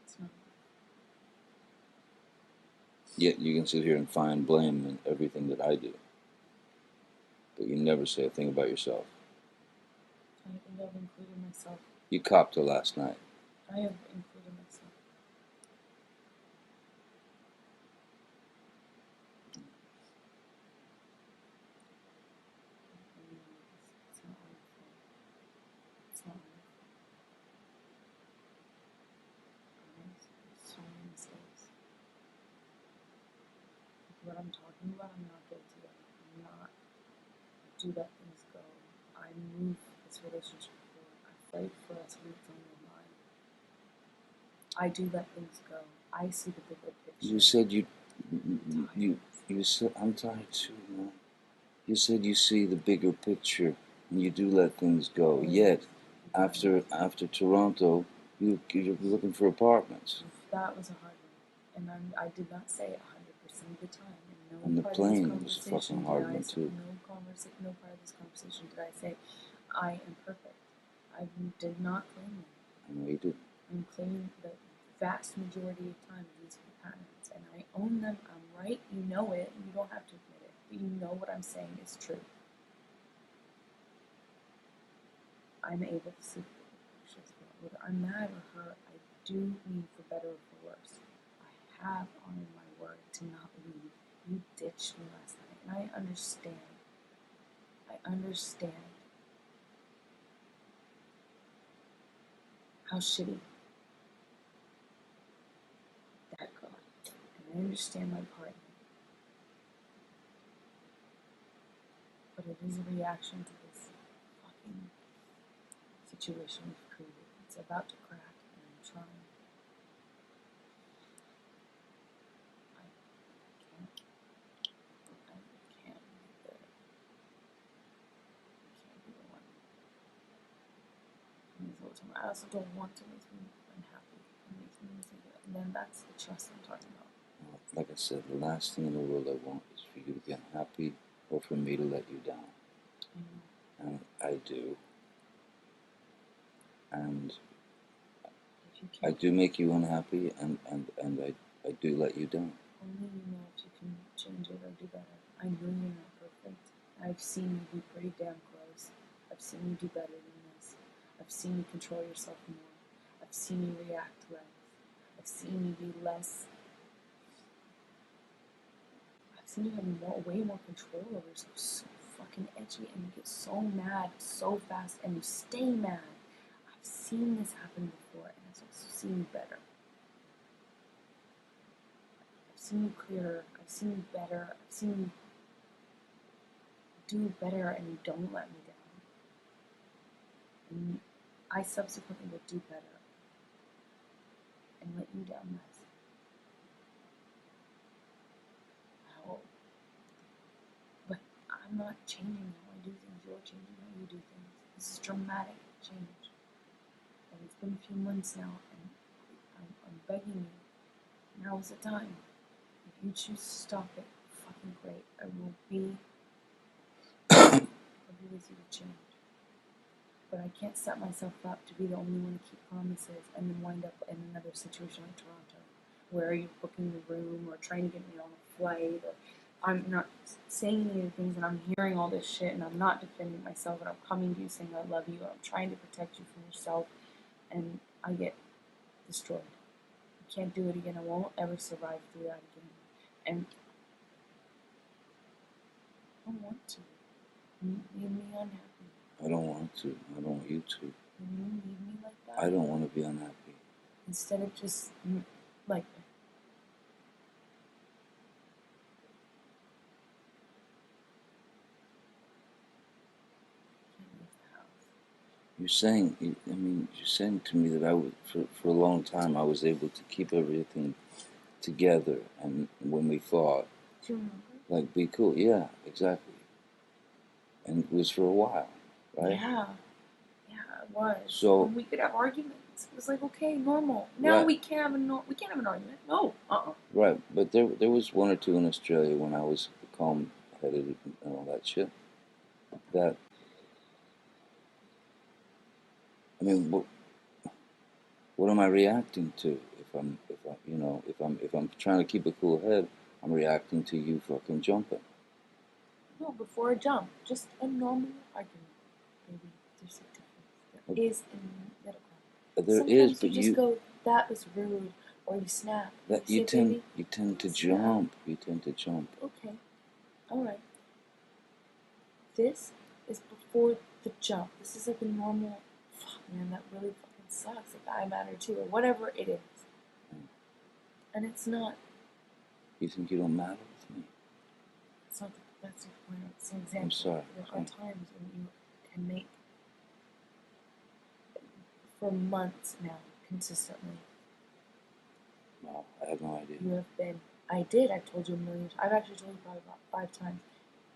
It's not. Yet you can sit here and find blame in everything that I do. But you never say a thing about yourself. I think I've included myself. You copped her last night. I have included myself. It's not my fault. It's not my fault. I made so many mistakes. What I'm talking about, I'm not guilty of. I'm not. I do let things go. I move as relationship before. I fight for us when it's on your mind. I do let things go. I see the bigger picture. You said you said, I'm tired too, man. You said you see the bigger picture and you do let things go. Yet, after Toronto, you're looking for apartments. That was a hard one, and I did not say it 100% of the time. And the plane was a fucking hard one too. No part of this conversation did I say I am perfect. I did not claim that. I know you did. I'm claiming the vast majority of time these are patterns, and I own them. I'm right. You know it. You don't have to admit it, but you know what I'm saying is true. I'm able to see the pictures, whether I'm mad or hurt. I do mean for better or for worse. I have honored my word to not leave. You ditched me last night, and I understand. I understand how shitty that got, and I understand my part in it. But it is a reaction to this fucking situation we've created. It's about to crack, and I'm trying. I can't be the one. I also don't want to make me unhappy. It makes me miserable. And then that's the trust I'm talking about. Like I said, the last thing in the world I want is for you to be unhappy or for me to let you down. And I do. And I do make you unhappy, and I do let you down. Only you know if you can change it or do better. I know you're not perfect. I've seen you be pretty damn close. I've seen you do better than this. I've seen you control yourself more. I've seen you react less. I've seen you be less. I've seen you have way more control over yourself. So fucking edgy, and you get so mad so fast, and you stay mad. I've seen this happen before, and I've also seen you better. I've seen you clearer. I've seen you better. I've seen you do better, and you don't let me down. And I subsequently will do better and let you down less. I hope. But I'm not changing how I do things. You're changing how you do things. This is dramatic change. And it's been a few months now, and I'm begging you. Now is the time. If you choose to stop it, fucking great. I will be with you to change. But I can't set myself up to be the only one to keep promises and then wind up in another situation like Toronto, where you're booking the room or trying to get me on a flight, or I'm not saying any of the things, and I'm hearing all this shit, and I'm not defending myself, and I'm coming to you saying I love you, and I'm trying to protect you from yourself, and I get destroyed. I can't do it again. I won't ever survive through that again. And I don't want to. You made me unhappy. I don't want to. I don't want you to. Can you leave me like that? I don't want to be unhappy. Instead of just like You're saying, you're saying to me that I would, for a long time, I was able to keep everything together, and when we fought, do you remember? like, be cool. Yeah, exactly. And it was for a while, right? Yeah, it was. So and we could have arguments. It was like okay, normal. Now right. we can't have we can't have an argument. No, Right, but there was one or two in Australia when I was calm-headed and all that shit. That I mean, what am I reacting to? If I'm trying to keep a cool head, I'm reacting to you fucking jumping. No, before a jump, just a normal argument. Maybe there's a difference. There is in middle ground. There Sometimes is, but you just go, that was rude, or you snap. That you say, you tend to jump. You tend to jump. Okay, all right. This is before the jump. This is like a normal. Fuck, man, that really fucking sucks. Like I matter too, or whatever it is. And it's not. You think you don't matter with me? It's not. That's the point. It's an example. I'm sorry. There are times when you can make For months now, consistently. No, I have no idea. You have been. I did. I've told you a million times. I've actually told you probably about 5 times.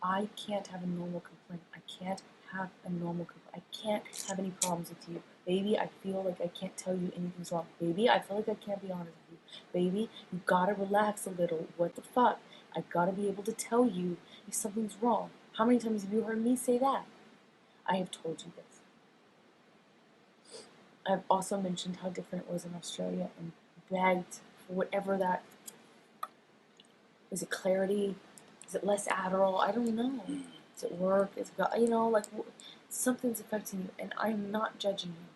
I can't have a normal complaint. I can't have a normal complaint. I can't have any problems with you. Baby, I feel like I can't tell you anything's wrong. Baby, I feel like I can't be honest with you. Baby, you gotta relax a little. What the fuck? I gotta be able to tell you if something's wrong. How many times have you heard me say that? I have told you this. I've also mentioned how different it was in Australia and begged for whatever that. Is it clarity? Is it less Adderall? I don't know. Is it work? Is it, like something's affecting you, and I'm not judging you.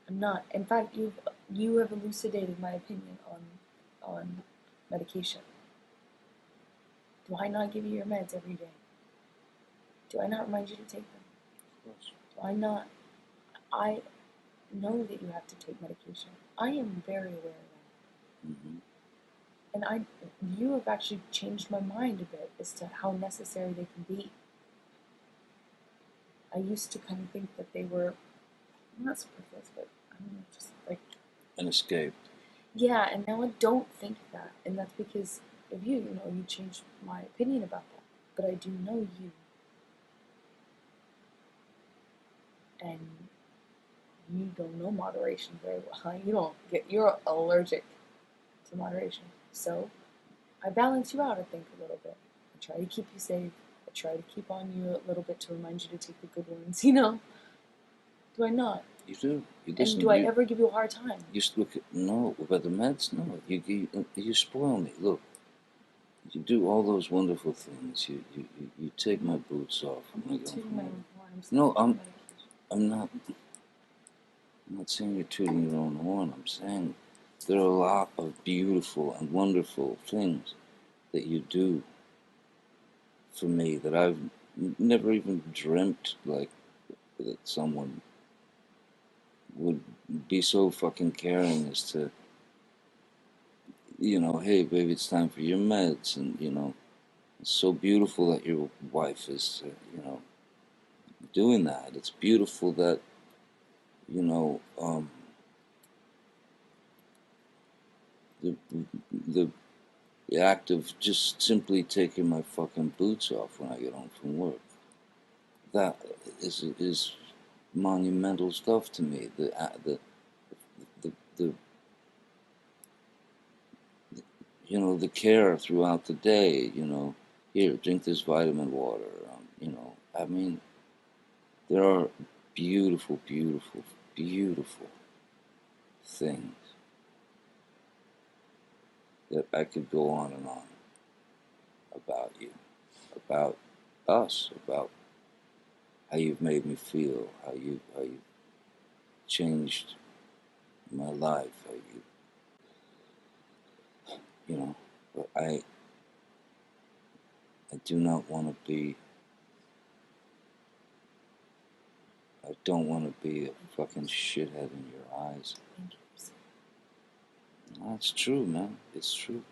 I'm not. In fact, you have elucidated my opinion on medication. Do I not give you your meds every day? Do I not remind you to take them? Of course. Do I not? I know that you have to take medication. I am very aware of that. Mm-hmm. And you have actually changed my mind a bit as to how necessary they can be. I used to kind of think that they were not superfluous, but I don't know, just like An escape. yeah. And now I don't think that, and that's because of you. You know, you changed my opinion about that. But I do know you, and you don't know moderation very well. You're allergic to moderation. So I balance you out, I think, a little bit. I try to keep you safe. I try to keep on you a little bit to remind you to take the good ones, Do I not? You do. You And listen. do I ever give you a hard time? You look at no about the meds. No, you spoil me. Look, you do all those wonderful things. You take my boots off when I get home from work. No, I'm not. I'm not saying you're tooting your own horn. I'm saying there are a lot of beautiful and wonderful things that you do for me that I've never even dreamt like that someone would be so fucking caring as to, hey baby, it's time for your meds, and it's so beautiful that your wife is, doing that. It's beautiful that, you know, the the the act of just simply taking my fucking boots off when I get home from work. That is monumental stuff to me. The the care throughout the day. Here, drink this vitamin water. I mean, there are beautiful, beautiful, beautiful things that I could go on and on about you, about us, about how you've made me feel, how you changed my life, how but I do not want to be, I don't want to be a fucking shithead in your eyes. Thank you. That's true, man. It's true.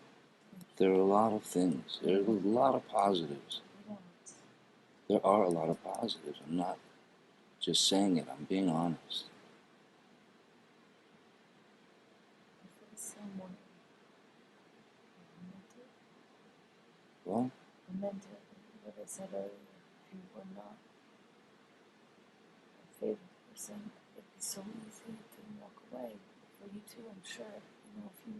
There are a lot of things. There are a lot of positives. There are a lot of positives. I'm not just saying it. I'm being honest. Well, I meant it. What I said earlier. If you were not my favorite person, it'd be so easy to walk away. For you too, I'm sure. If you,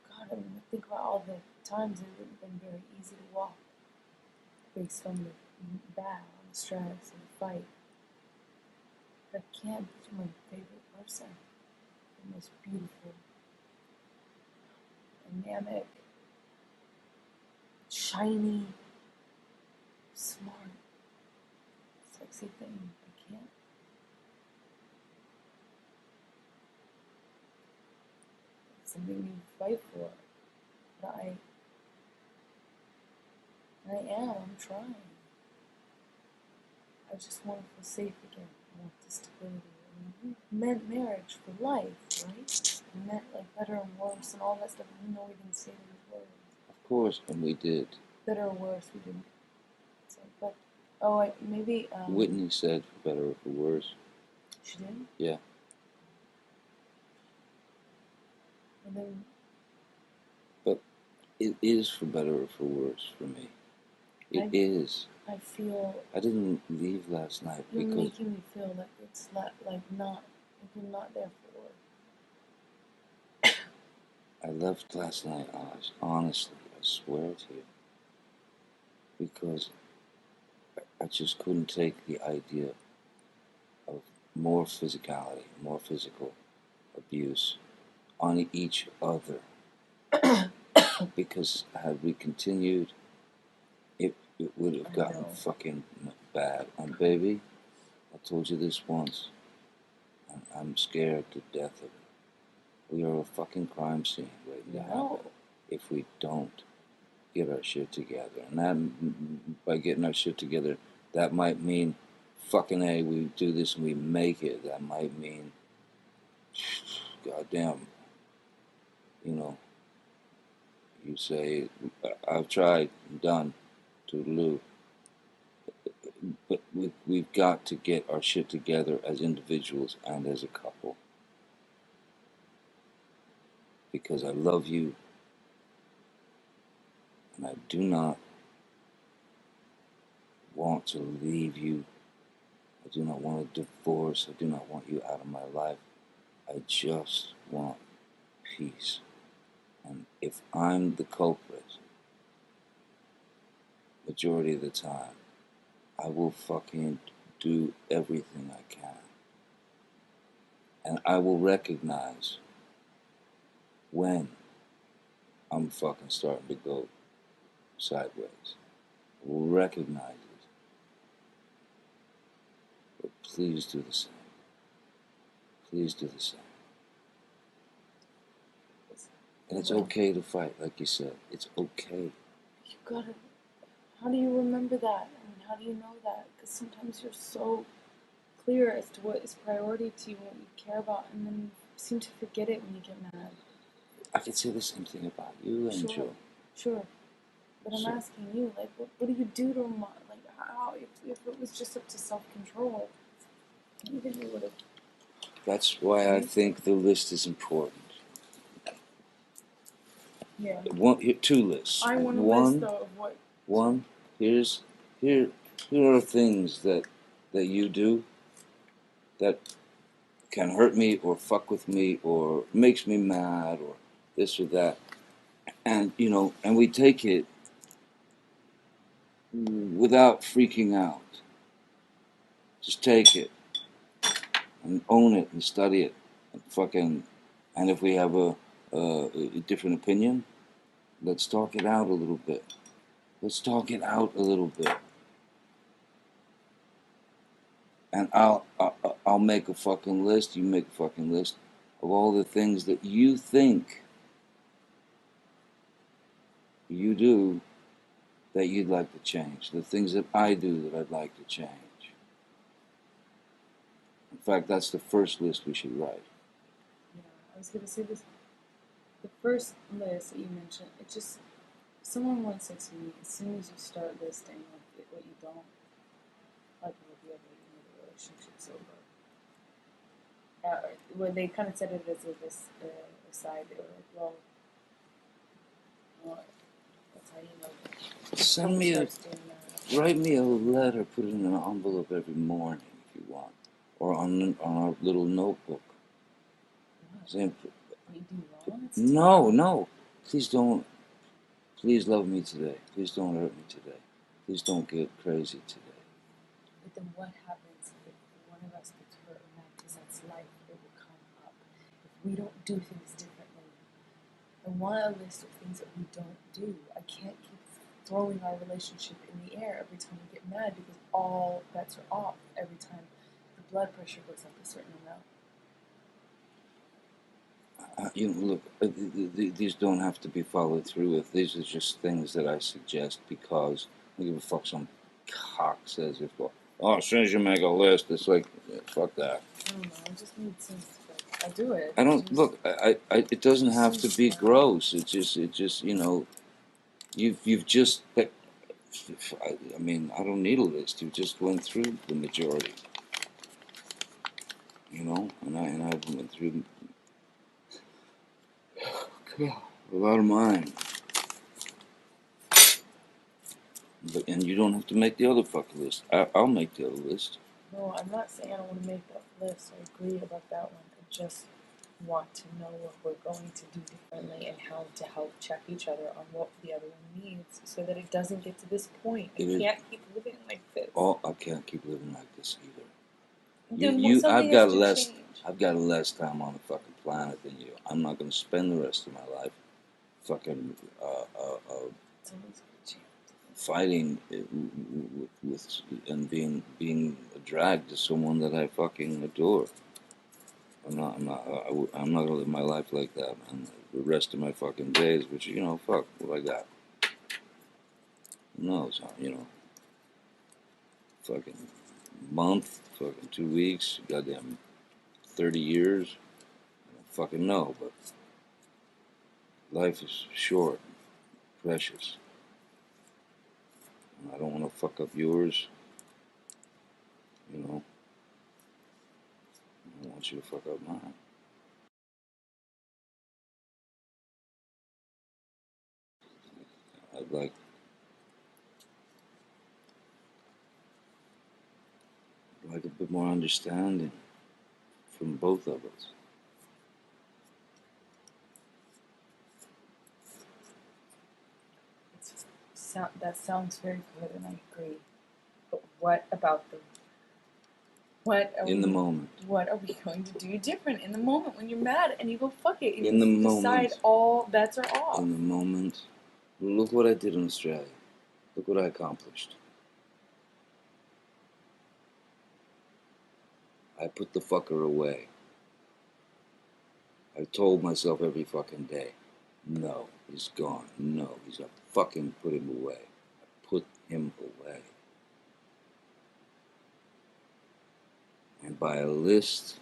God, I mean, think about all the times it would have been very easy to walk based on the battle, on the stress, and the fight. But I can't be my favorite person. The most beautiful, dynamic, shiny, smart, sexy thing. I can't. It's something you fight for. But I'm trying. I just want to feel safe again. I want the stability. And we meant marriage for life, right? We meant like better and worse and all that stuff. We know we didn't say those words. of course, and we did. Better or worse, we didn't say. But maybe. Whitney said, for better or for worse. She did? Yeah. And then But it is for better or for worse for me. It is. I feel I didn't leave last night you're because making me feel like it's like not like you're not there for. I left last night, honestly, I swear to you, because I just couldn't take the idea of more physicality, more physical abuse on each other. Because had we continued, it would have gotten fucking bad. And baby, I told you this once, and I'm scared to death of it. We are a fucking crime scene waiting to happen if we don't get our shit together. And that, by getting our shit together, that might mean fucking A, we do this and we make it. That might mean, goddamn, you know, you say, I've tried, I'm done, toodaloo. But we've got to get our shit together as individuals and as a couple. Because I love you, and I do not want to leave you. I do not want a divorce. I do not want you out of my life. I just want peace. And if I'm the culprit, majority of the time, I will fucking do everything I can. And I will recognize when I'm fucking starting to go sideways. I will recognize it. But please do the same. Please do the same. And it's okay to fight, like you said. It's okay. You gotta. How do you remember that? I mean, how do you know that? Because sometimes you're so clear as to what is priority to you and what you care about, and then you seem to forget it when you get mad. I could say the same thing about you, Angel. Sure. But I'm asking you, like, what do you do to like, how, if it was just up to self-control, maybe you would have. That's why I think the list is important. Yeah. Two lists. I want a list, though, of what. One, here are things that you do that can hurt me or fuck with me or makes me mad or this or that. And, you know, and we take it without freaking out. Just take it and own it and study it and fucking, and if we have a different opinion, let's talk it out a little bit. Let's talk it out a little bit. And I'll make a fucking list, you make a fucking list of all the things that you think you do that you'd like to change. The things that I do that I'd like to change. In fact, that's the first list we should write. Yeah, I was gonna say this. The first list that you mentioned, it just, someone once said to me, as soon as you start listing what you don't like about the other, the relationship's over. When they kind of said it as this aside, they were like, well, that's how you know. Write me a letter, put it in an envelope every morning if you want, or on our little notebook. Saying, no, please don't. Please love me today. Please don't hurt me today. Please don't get crazy today. But then what happens if one of us gets hurt and that, because that's life, it will come up. If we don't do things differently, I want a list of things that we don't do. I can't keep throwing our relationship in the air every time we get mad because all bets are off every time the blood pressure goes up a certain amount. You know, look, these don't have to be followed through with. These are just things that I suggest because I don't give a fuck some cock says it. Oh, as soon as you make a list, it's like, yeah, fuck that. I don't know, I just need sense. I'll do it. I don't, look, it doesn't have to be gross. It just, you know, you've just, I mean, I don't need a list. You just went through the majority. you know, and I've went through a lot of mine. But and you don't have to make the other fuck list. I'll make the other list. No, I'm not saying I don't want to make that list. I agree about that one. I just want to know what we're going to do differently and how to help check each other on what the other one needs so that it doesn't get to this point. I can't keep living like this. Oh, I can't keep living like this either. Something has to change. I've got less time on the fucking planet than you. I'm not going to spend the rest of my life fucking fighting with and being a drag to someone that I fucking adore. I'm not gonna live my life like that, man. The rest of my fucking days, which, you know, fuck, what I got. Who knows, you know, fucking month, fucking 2 weeks, goddamn 30 years. I don't fucking know, but life is short, precious. And I don't want to fuck up yours, you know. I don't want you to fuck up mine. I'd like a bit more understanding from both of us. That sounds very good, and I agree. But what about the what are In the we, moment. What are we going to do different in the moment when you're mad and you go fuck it and In the you decide moment. all bets are off? In the moment. Look what I did in Australia. Look what I accomplished. I put the fucker away. I told myself every fucking day, no, he's gone. No, he's got to fucking put him away. I put him away. And by a list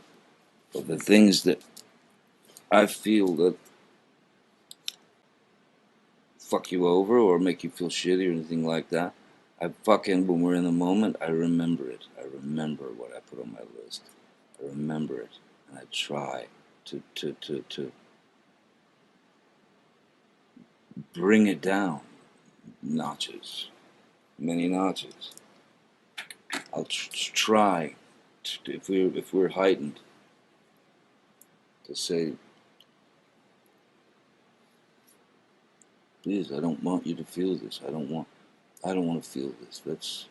of the things that I feel that fuck you over or make you feel shitty or anything like that, I fucking, when we're in the moment, I remember it. I remember what I put on my list. I remember it. And I try to bring it down notches, many notches. I'll try to, if we're heightened, to say, please, I don't want you to feel this. I don't want to feel this. Let's.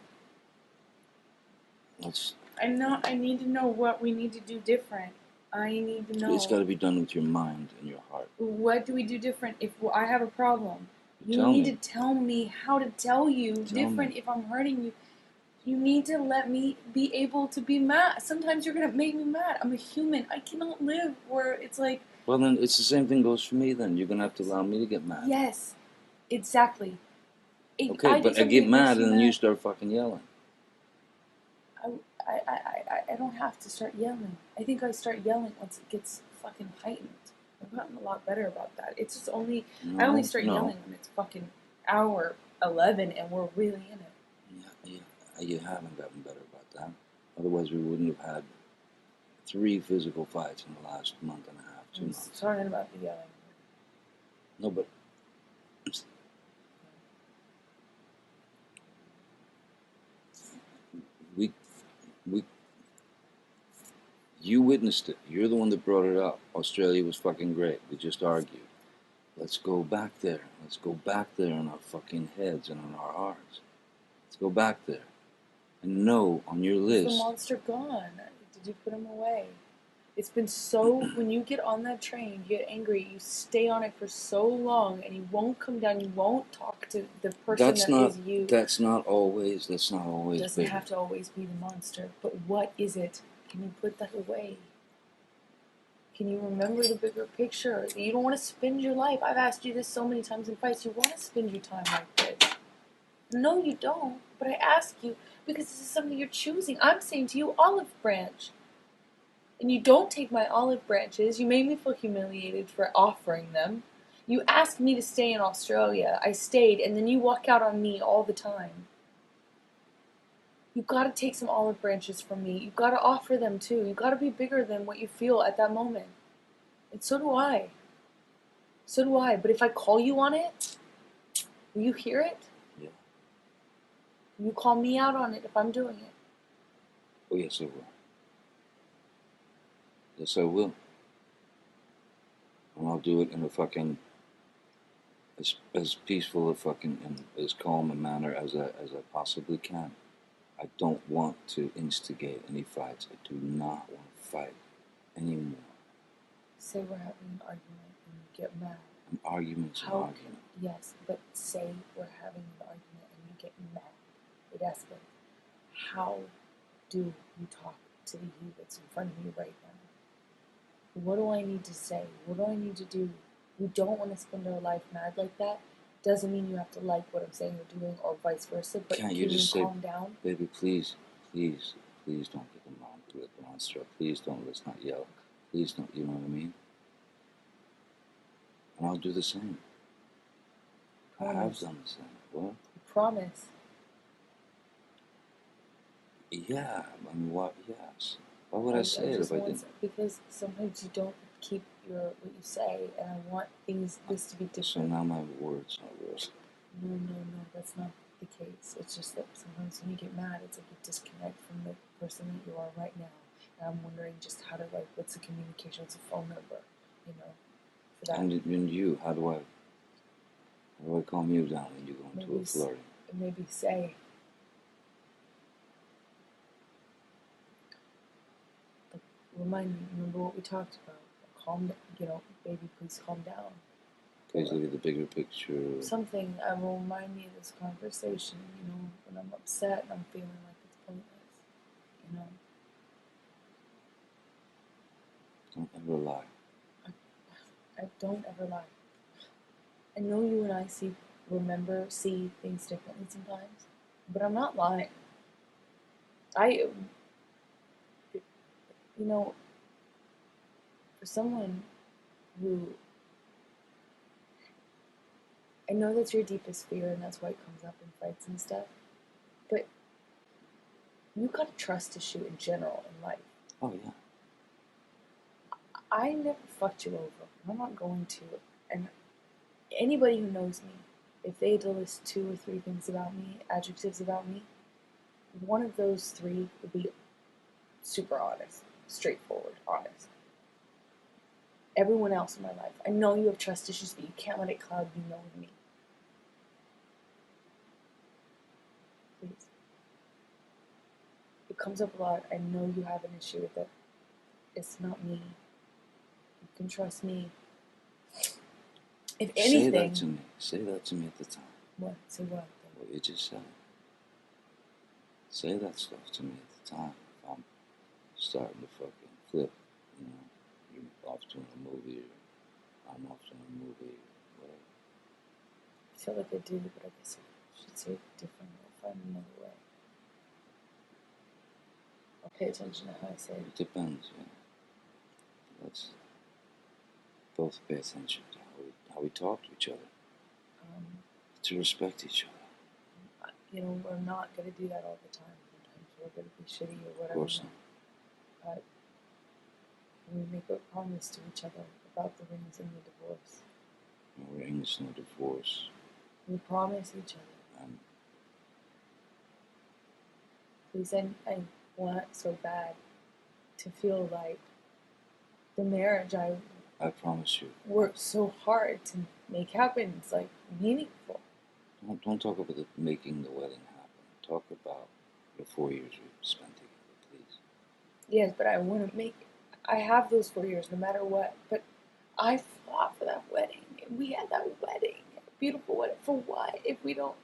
I need to know what we need to do different. I need to know. It's got to be done with your mind and your heart. What do we do different if I have a problem? You Tell need me. to tell me how to tell you different if I'm hurting you. You need to let me be able to be mad. Sometimes you're going to make me mad. I'm a human. I cannot live where it's like... Well, then it's the same thing goes for me then. You're going to have to allow me to get mad. Yes, exactly. Okay, but I get mad and then you start fucking yelling. I don't have to start yelling. I think I start yelling once it gets fucking heightened. I've gotten a lot better about that. It's just only... I only start yelling when it's fucking hour 11 and we're really in it. Yeah. You haven't gotten better about that. Otherwise, we wouldn't have had 3 physical fights in the last month and a half, 2 months. I'm sorry about the yelling. No, but we, you witnessed it. You're the one that brought it up. Australia was fucking great. We just argued. Let's go back there. Let's go back there in our fucking heads and in our hearts. Let's go back there. And no, on your list. Is the monster gone? Did you put him away? It's been so... When you get on that train, you get angry, you stay on it for so long, and you won't come down, you won't talk to the person is you. That's not always It doesn't have to always be the monster. But what is it? Can you put that away? Can you remember the bigger picture? You don't want to spend your life... I've asked you this so many times in fights. You want to spend your time like this. No, you don't. But I ask you because this is something you're choosing. I'm saying to you, olive branch. And you don't take my olive branches. You made me feel humiliated for offering them. You asked me to stay in Australia. I stayed, and then you walk out on me all the time. You gotta take some olive branches from me. You gotta offer them too. You gotta be bigger than what you feel at that moment. And so do I. So do I. But if I call you on it, will you hear it? Yeah. You call me out on it if I'm doing it. Oh, yes, I will. Yes, I will. And I'll do it in a fucking as peaceful a fucking and as calm a manner as I possibly can. I don't want to instigate any fights. I do not want to fight anymore. Say we're having an argument and you get mad. An argument's an argument. Yes, but say we're having an argument and you get mad. It escalates. How do you talk to the you that's in front of me right now? What do I need to say? What do I need to do? You don't want to spend our life mad like that. Doesn't mean you have to like what I'm saying or doing, or vice versa. But Can't can you just say, calm down? baby, please, please, please don't get the monster up. Please don't. Let's not yell. Please don't. You know what I mean? And I'll do the same. Promise. I have done the same. What? Promise. Yeah. I mean, what? Yes. Why would I say it if I didn't? Because sometimes you don't keep what you say, and I want this to be different. So now my words are words. No, that's not the case. It's just that sometimes when you get mad, it's like you disconnect from the person that you are right now. And I'm wondering just how to, like, what's the communication? What's the phone number, for that. And you, how do I calm you down when you go into a flirting? Maybe say, like, remind me, remember what we talked about. Calm, baby, please calm down. Please look at the bigger picture. Something that will remind me of this conversation, when I'm upset and I'm feeling like it's pointless, Don't ever lie. I don't ever lie. I know you and I see things differently sometimes, but I'm not lying. For someone who, I know that's your deepest fear and that's why it comes up in fights and stuff, but you got a trust issue in general in life. Oh, yeah. I never fucked you over. I'm not going to. And anybody who knows me, if they had to list 2 or 3 things about me, adjectives about me, one of those 3 would be super honest, straightforward, honest. Everyone else in my life, I know you have trust issues, but you can't let it cloud you knowing me. Please. It comes up a lot. I know you have an issue with it. It's not me. You can trust me. If anything... Say that to me. Say that to me at the time. What? Say what? What you just said. Say that stuff to me at the time. If I'm starting to fucking flip, you're off to a movie, or I'm off to a movie, or whatever. I feel like I do, but I guess I should say it differently. I'll find another way. I'll pay attention to how I say it. It depends, yeah. Let's both pay attention to how we talk to each other. To respect each other. We're not going to do that all the time. Sometimes we're going to be shitty or whatever. Of course not. But we make a promise to each other about the rings and the divorce. No rings, no divorce. We promise each other. Please, I want so bad to feel like the marriage I promise you. Worked so hard to make happen. It's like meaningful. Don't talk about making the wedding happen. Talk about the 4 years we spent together, please. Yes, but I have those 4 years no matter what. But I fought for that wedding. We had that wedding. Beautiful wedding. For what? If we don't,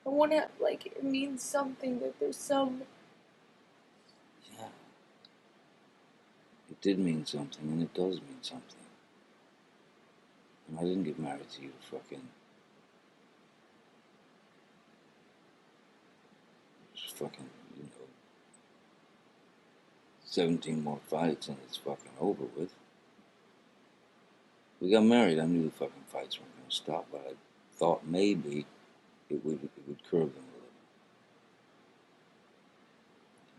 I want to, it means something, that there's some... Yeah. It did mean something, and it does mean something. And I didn't get married to you to fucking... Just fucking, 17 more fights and it's fucking over with. We got married, I knew the fucking fights weren't going to stop, but I thought maybe it would curb them a little.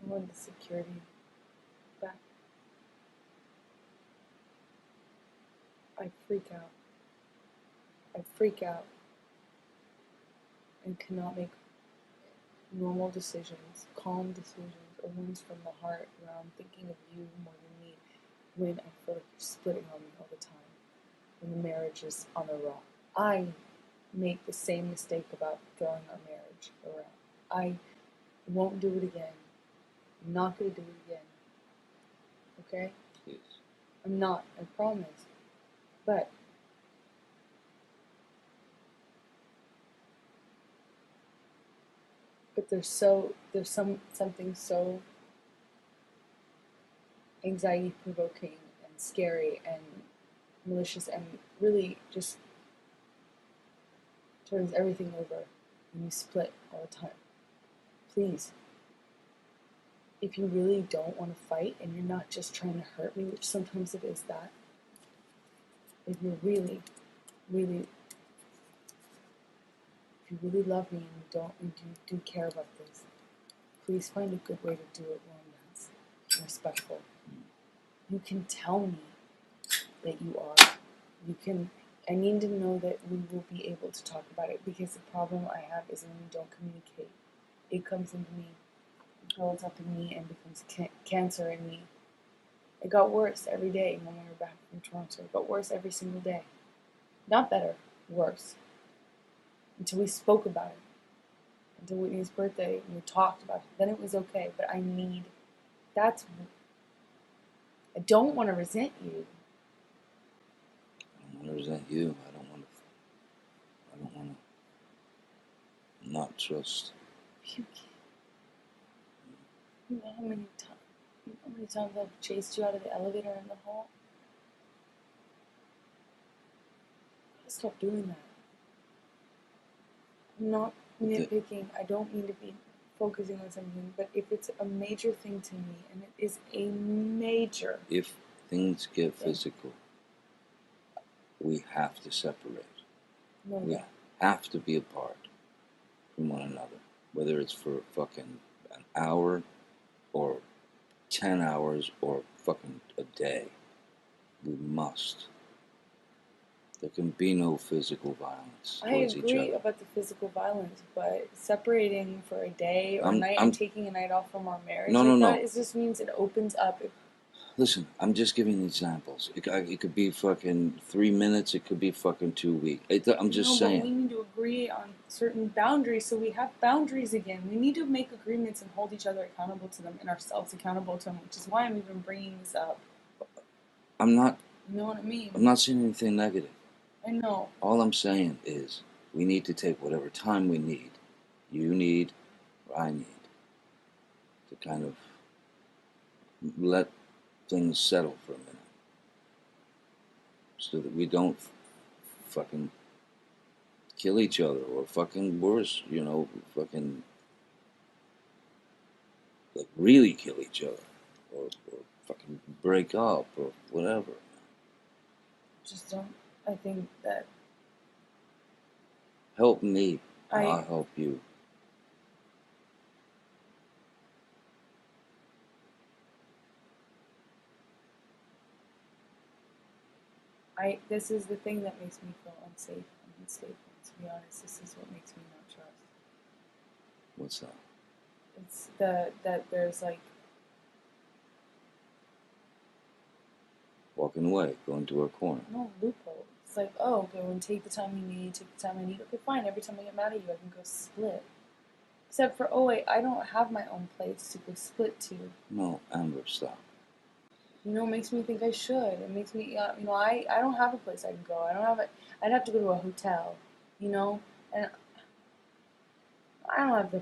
I want the security back. I freak out. I freak out and cannot make normal decisions, calm decisions, or ones from the heart around thinking of you more than me when I feel like you're splitting on me all the time, when the marriage is on the rock. I make the same mistake about throwing our marriage around. I won't do it again. I'm not going to do it again. Okay? Yes. I'm not, I promise. But there's something so anxiety provoking and scary and malicious and really just turns everything over when you split all the time. Please, if you really don't want to fight and you're not just trying to hurt me, which sometimes it is that, if you really, really, if you really love me and you do care about this, please find a good way to do it one that's respectful. You can tell me that you are. I need to know that we will be able to talk about it, because the problem I have is when we don't communicate. It comes into me, builds up in me, and becomes cancer in me. It got worse every day when we were back from Toronto. It got worse every single day. Not better, worse. Until we spoke about it. Until Whitney's birthday, and we talked about it. Then it was okay, but I don't want to resent you. I don't want to resent you. I don't want to not trust. You know how many times I've chased you out of the elevator in the hall? Stop doing that. I'm not nitpicking. I don't mean to be focusing on something, but if it's a major thing to me, and it is a major. If things get physical, we have to separate. No, we have to be apart from one another, whether it's for fucking an hour or 10 hours or fucking a day. We must. There can be no physical violence towards each other. I agree about the physical violence, but separating for a day or night and taking a night off from our marriage it just means it opens up. Listen, I'm just giving examples. It could be fucking 3 minutes. It could be fucking 2 weeks. I'm just saying. But we need to agree on certain boundaries, so we have boundaries again. We need to make agreements and hold each other accountable to them and ourselves accountable to them, which is why I'm even bringing this up. I'm not. You know what I mean? I'm not saying anything negative. I know. All I'm saying is we need to take whatever time we need. You need, or I need, to kind of let things settle for a minute, so that we don't fucking kill each other, or fucking worse, fucking like really kill each other, or fucking break up, or whatever. Just don't. I think that. Help me, I'll help you. This is the thing that makes me feel unsafe and unstable. To be honest, this is what makes me not trust. What's that? It's that there's like walking away, going to a corner. No loophole. It's like, oh, go and take the time you need, take the time I need. Okay, fine. Every time I get mad at you, I can go split. Except for, oh wait, I don't have my own place to go split to. No, Amber, stop. You know, it makes me think I should. It makes me, I don't have a place I can go. I don't have it. I'd have to go to a hotel, and I don't have the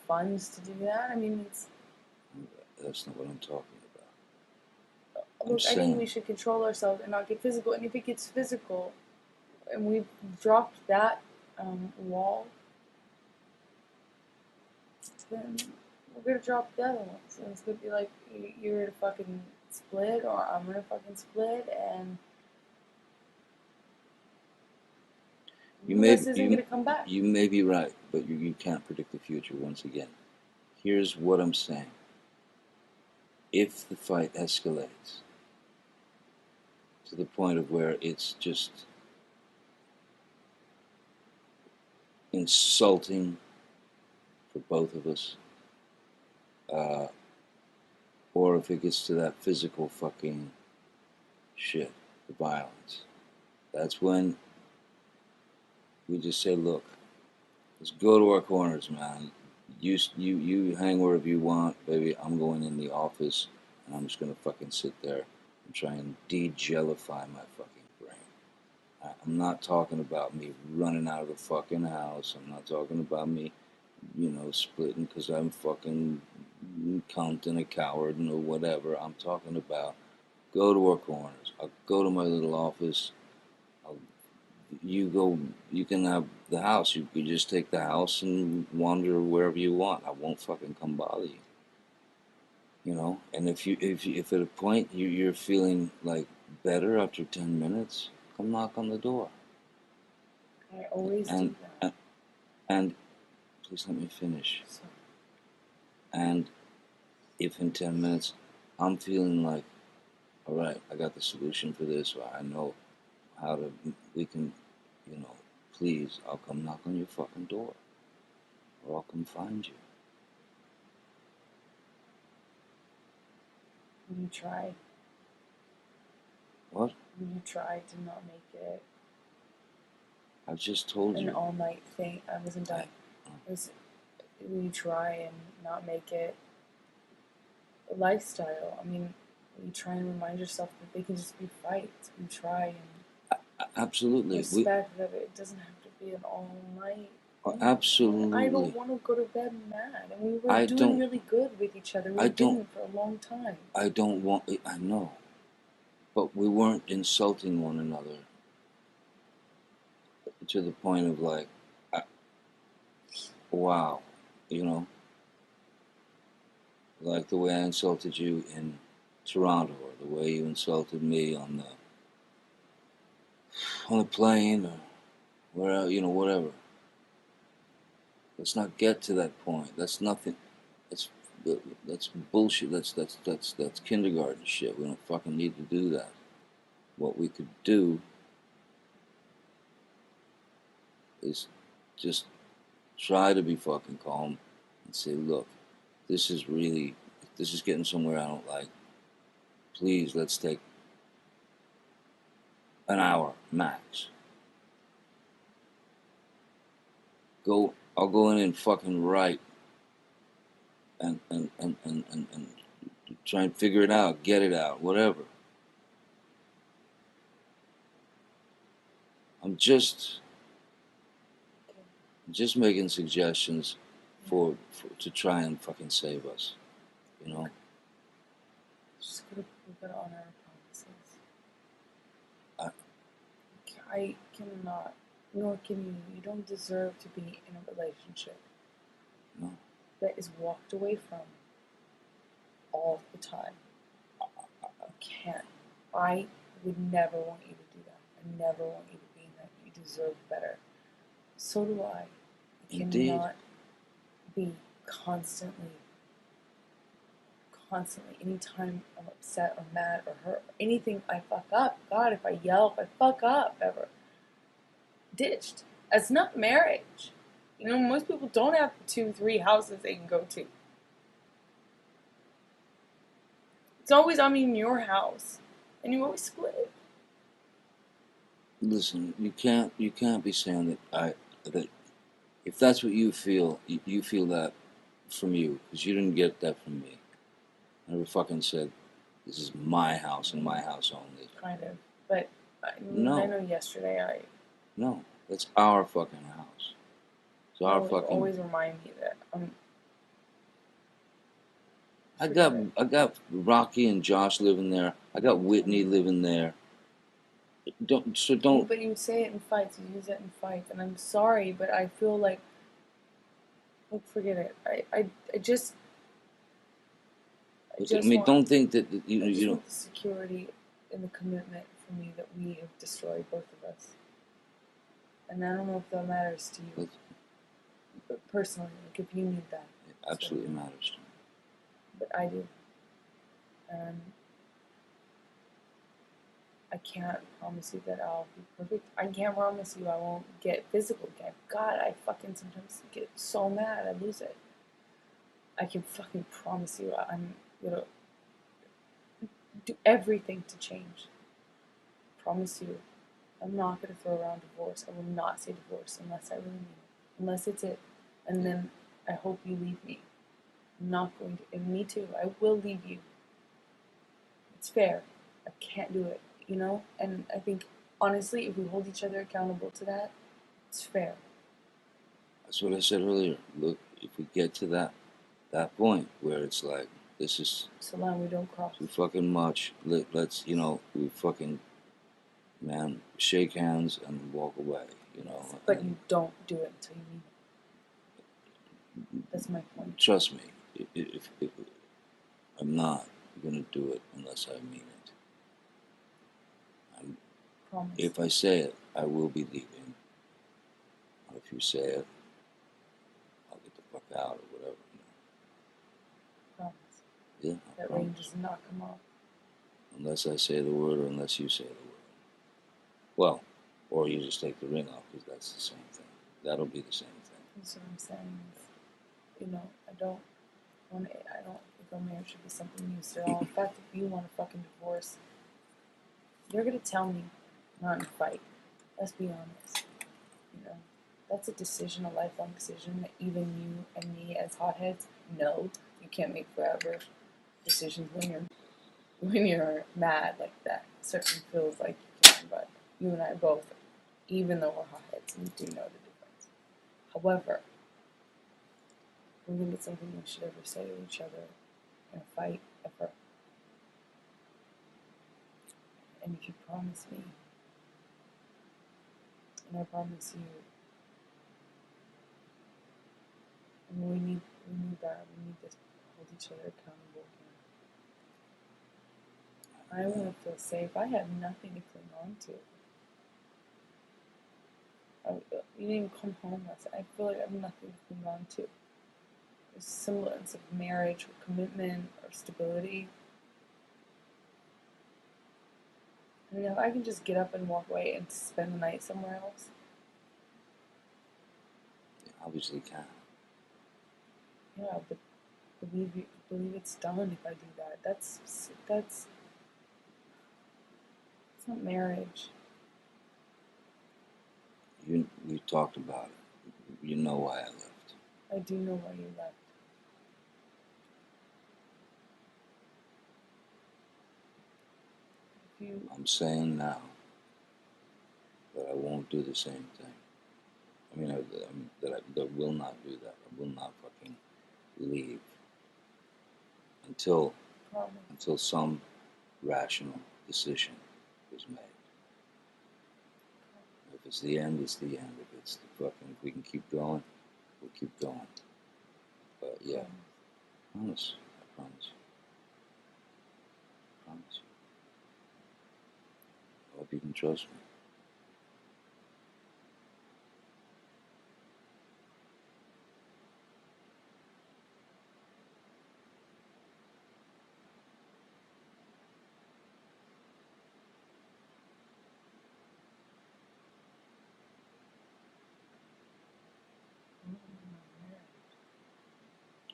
funds to do that. I mean, That's not what I'm talking about. Look, I think we should control ourselves and not get physical. And if it gets physical, and we've dropped that wall, then we're gonna drop the other ones. And it's gonna be like, you're gonna fucking split, or I'm gonna fucking split, and this isn't gonna come back. You may be right, but you can't predict the future once again. Here's what I'm saying. if the fight escalates to the point of where it's just insulting for both of us, uh, or if it gets to that physical fucking shit, the violence, that's when we just say, look, let's go to our corners, man. You hang wherever you want, baby. I'm going in the office, and I'm just gonna fucking sit there and try and de-jellify my fucking brain. I'm not talking about me running out of the fucking house. I'm not talking about me, splitting because I'm fucking cunt and a coward and or whatever. I'm talking about go to our corners. I'll go to my little office. I'll, you go. You can have the house. You could just take the house and wander wherever you want. I won't fucking come bother you. And if at a point you're feeling like better after 10 minutes, come knock on the door. I always And do that. and please let me finish. So, And if in 10 minutes I'm feeling like, all right, I got the solution for this, or I know how to, we can, please, I'll come knock on your fucking door, or I'll come find you. you try. What? You try to not make it I've just told an you. all-night thing. I wasn't done. We try and not make it a lifestyle. I mean, you try and remind yourself that they can just be fights. We try and Absolutely. respect that it doesn't have to be an all-night thing. Absolutely. I don't want to go to bed mad. And we were I doing don't- really good with each other. We I were don't- doing it for a long time. I don't want, I know, but we weren't insulting one another to the point of like, wow, like the way I insulted you in Toronto, or the way you insulted me on the plane, or where, whatever. Let's not get to that point. That's nothing. That's that's bullshit. That's kindergarten shit. We don't fucking need to do that. What we could do is just try to be fucking calm and say, look, this is getting somewhere I don't like. Please, let's take an hour max. I'll go in and fucking write and try and figure it out, get it out, whatever. I'm just making suggestions to try and fucking save us, Just we gotta honor our promises. I- I cannot, nor can you. You don't deserve to be in a relationship No. that is walked away from all the time. I can't. I would never want you to do that. I never want you to be in that. You deserve better. So do I. I Indeed. cannot be constantly, anytime I'm upset or mad or hurt, or anything I fuck up. God, if I yell, if I fuck up ever, ditched. That's not marriage. Most people don't have 2, 3 houses they can go to. It's always, I'm in your house, and you always split. Listen, you can't be saying that if that's what you feel, you feel that from you, because you didn't get that from me. I never fucking said this is my house and my house only. Kind of, but No. I know yesterday No, that's our fucking house. It's our fucking. always remind me that I got Rocky and Josh living there. I got Whitney living there. Don't. But you would say it in fights. You use it in fights, and I'm sorry, but I feel like, look, forget it. I just don't think that you want the security and the commitment for me that we have destroyed, both of us. And I don't know if that matters to you, but personally, like if you need that, it absolutely matters to me. but I do. And I can't promise you that I'll be perfect. I can't promise you I won't get physical again. God, I fucking sometimes get so mad I lose it. I can fucking promise you I'm gonna do everything to change. Promise you. I'm not gonna throw around divorce. I will not say divorce unless I really mean it. Unless it's it. And then I hope you leave me. I'm not going to. And me too. I will leave you. It's fair. I can't do it. You know? And I think, honestly, if we hold each other accountable to that, it's fair. That's what I said earlier. Look, if we get to that point where it's like, this is It's a line we don't cross. too fucking much. Let's, we fucking, man, shake hands and walk away, But and you don't do it until you mean it. That's my point. trust me, if I'm not gonna do it unless I mean it. Promise. If I say it, I will be leaving. If you say it, I'll get the fuck out or whatever. Promise. Yeah, That promise. ring does not come off. Unless I say the word or unless you say the word. Well, or you just take the ring off because that's the same thing. That'll be the same thing. That's what I'm saying. I don't think our marriage should be something you sit on. In fact, if you want a fucking divorce, you're gonna tell me, not in a fight. Let's be honest. That's a decision, a lifelong decision that even you and me as hotheads know you can't make forever decisions when you're mad like that. It certainly feels like you can, but you and I both, even though we're hotheads, we do know the difference. However, I don't think it's something we should ever say to each other in a fight, ever. And if you promise me, and I promise you, and we need that. We need to hold each other accountable again. I want to feel safe. I have nothing to cling on to. You didn't even come home last night. I feel like I have nothing to cling on to. There's a semblance of marriage or commitment or stability. I mean, if I can just get up and walk away and spend the night somewhere else. You obviously can. Yeah, but believe it's done if I do that. That's it's not marriage. We talked about it. You know why I left. I do know why you left. I'm saying now that I won't do the same thing. I mean, that will not do that. I will not fucking leave until some rational decision is made. If it's the end, it's the end. If it's the fucking, if we can keep going, we'll keep going. But yeah, promise. I promise you. I promise you. I hope you can trust me.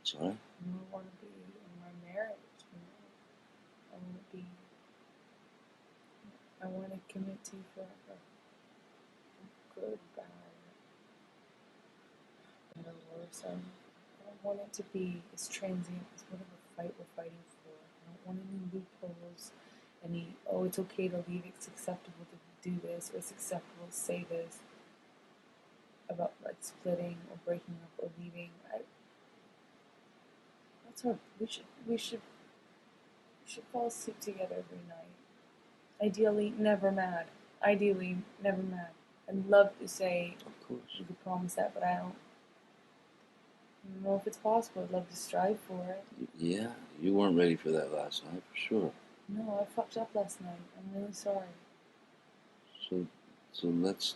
Sorry? I don't want to be in my marriage. I want to commit to you forever. Good, bad, better, worse. I don't want it to be as transient as whatever fight we're fighting for. I don't want any loopholes, it's okay to leave, it's acceptable to do this, or it's acceptable to say this about like splitting or breaking up or leaving. We should fall asleep together every night. Ideally, never mad. I'd love to say Of course. you could promise that, but I don't know if it's possible. I'd love to strive for it. Yeah, you weren't ready for that last night, for sure. No, I fucked up last night. I'm really sorry. So let's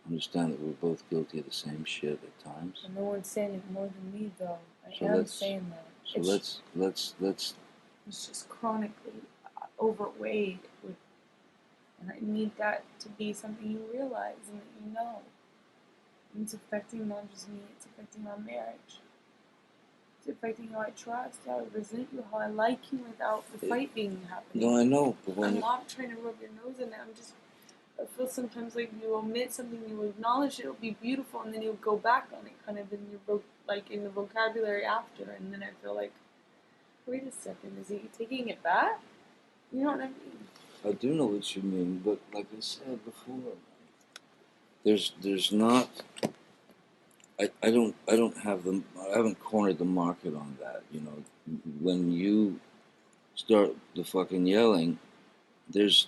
understand that we're both guilty of the same shit at times. And no one's saying it more than me, though. I So am let's- saying that. So let's. It's just chronically overweight with, and I need that to be something you realize and that you know. And it's affecting not just me, it's affecting our marriage. It's affecting how I trust, how I resent you, how I like you without the fight being happening. No, I know, but when I'm not trying to rub your nose in it. I feel sometimes like you omit something, you acknowledge it'll be beautiful, and then you'll go back on it, kind of in your in the vocabulary after, and then I feel like, wait a second, is he taking it back? You know what I mean? I do know what you mean, but like I said before, there's not. I don't have them. I haven't cornered the market on that. You know, when you start the fucking yelling, there's,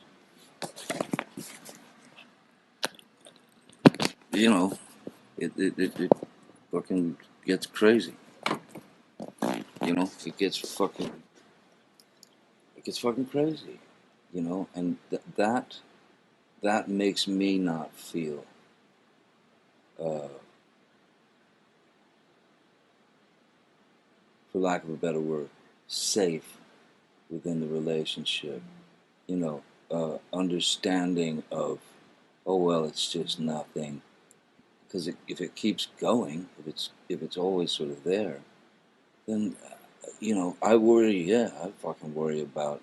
you know, it fucking gets crazy. You know, it gets fucking crazy. You know, and that makes me not feel, uh, for lack of a better word, safe within the relationship. You know, understanding of, oh well, it's just nothing. Because if it keeps going, if it's always sort of there, then you know, I worry. Yeah, I fucking worry about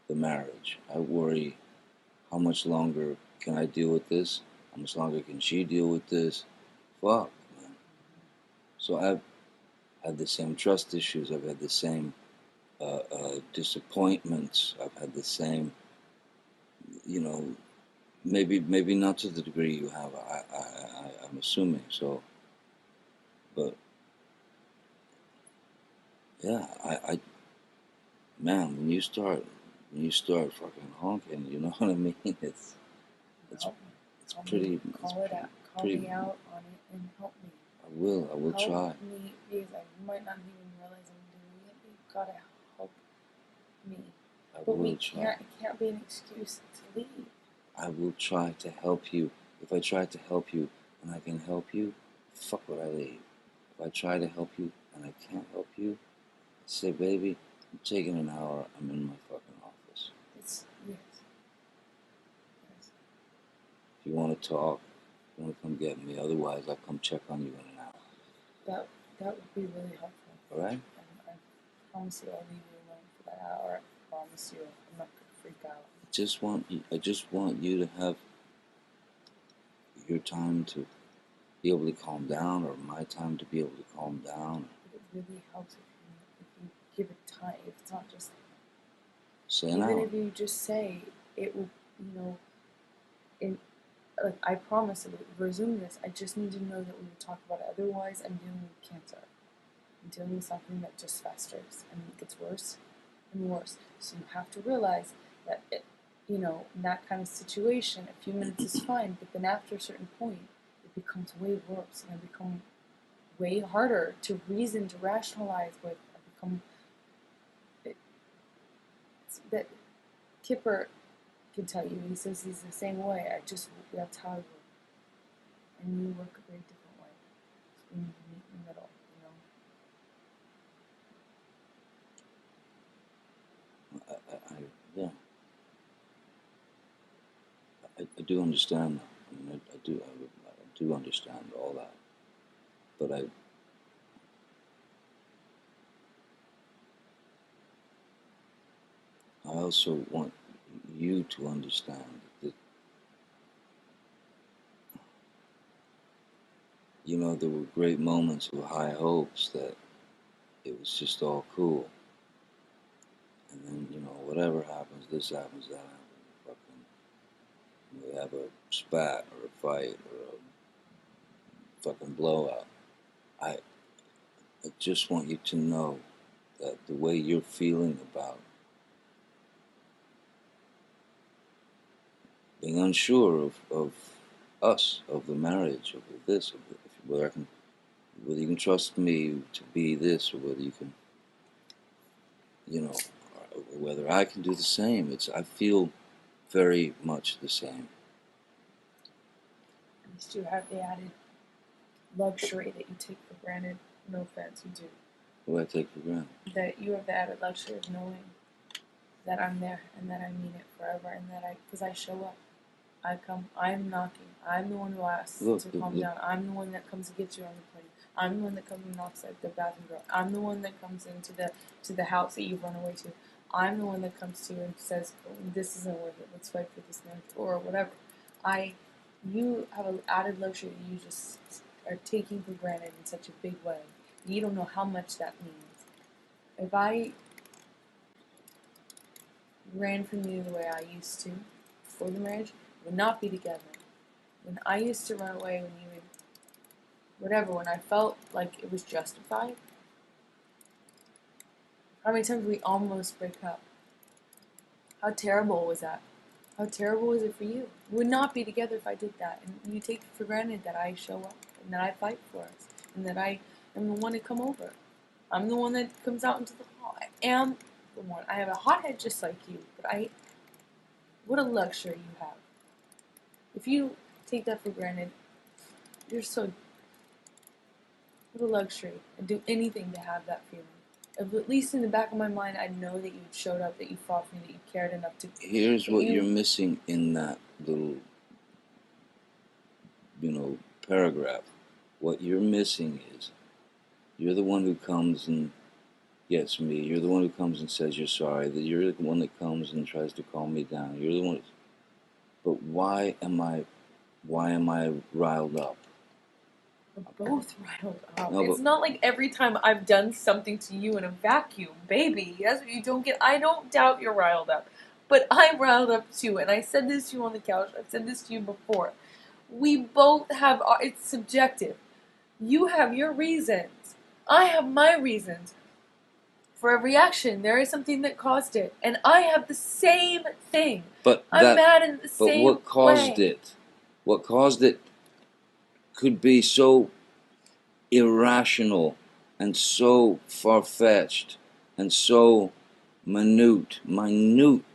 the marriage. I worry, how much longer can I deal with this? How much longer can she deal with this? Fuck, man. So I've had the same trust issues. I've had the same disappointments. I've had the same, you know, maybe not to the degree you have. I'm assuming so, but yeah, I man, when you start fucking honking, you know what I mean? It's Help it's me. pretty. Call it out. Call pretty. me out on it and help me. I will Help try. me, because I might not even realize I'm doing it. You've got to help me. I But will try. it can't be an excuse to leave. I will try to help you. If I try to help you and I can help you, fuck would I leave? If I try to help you and I can't help you, say, baby, I'm taking an hour. I'm in my fucking office. It's, yes. Yes. If you want to talk, you want to come get me. Otherwise, I'll come check on you in an hour. That would be really helpful. All right? And I promise you I'll leave you alone for that hour. I promise you I'm not going to freak out. I just want you to have your time to be able to calm down, or my time to be able to calm down. But it really helps if you give it time. If it's not just, Say an even hour. if you just say, it will, in, like, I promise to resume this. I just need to know that we will talk about it. Otherwise, I'm dealing with cancer. I'm dealing with something that just festers and gets worse and worse. So you have to realize that, in that kind of situation, a few minutes is fine, but then after a certain point, it becomes way worse, and it becomes way harder to reason, to rationalize with. That Kipper can tell you. He says he's the same way. That's how I work, and you work a very different way. So we need to meet in the middle. Yeah, I do understand that. I mean, I do understand all that. But I also want you to understand that, you know, there were great moments with high hopes that it was just all cool. And then, you know, whatever happens, this happens, that happens, fucking, we have a spat or a fight or a fucking blowout. I, I just want you to know that the way you're feeling about being unsure of us, of the marriage, of this, whether whether you can trust me to be this, or whether you can, you know, whether I can do the same. I feel very much the same. At least you have the added luxury that you take for granted. No offense, you do. What do I take for granted? That you have the added luxury of knowing that I'm there and that I mean it forever and that because I show up. I come, I'm knocking. I'm the one who asks to calm down. I'm the one that comes to get you on the plane. I'm the one that comes and knocks at the bathroom door. I'm the one that comes into the house that you've run away to. I'm the one that comes to you and says, oh, this isn't worth it. Let's fight for this marriage or whatever. You have an added luxury that you just are taking for granted in such a big way. You don't know how much that means. If I ran from you the way I used to before the marriage, we would not be together. When I used to run away when you would, whatever, when I felt like it was justified, how many times we almost break up? How terrible was that? How terrible was it for you? We would not be together if I did that. And you take for granted that I show up and that I fight for us and that I am the one to come over. I'm the one that comes out into the hall. I am the one. I have a hothead just like you, but what a luxury you have. If you take that for granted, you're so, what a luxury. I'd do anything to have that feeling. At least in the back of my mind, I know that you showed up, that you fought for me, that you cared enough to. Here's what you're missing in that little, paragraph. What you're missing is you're the one who comes and gets me. You're the one who comes and says you're sorry. That you're the one that comes and tries to calm me down. You're the one. But why am I riled up? We're both riled up. No, it's not like every time I've done something to you in a vacuum, baby. That's what you don't get. I don't doubt you're riled up. But I'm riled up too. And I said this to you on the couch. I've said this to you before. We both have, it's subjective. You have your reasons. I have my reasons. For every action, there is something that caused it. And I have the same thing. I'm mad in the same way. But what caused it? What caused it could be so irrational and so far-fetched and so minute.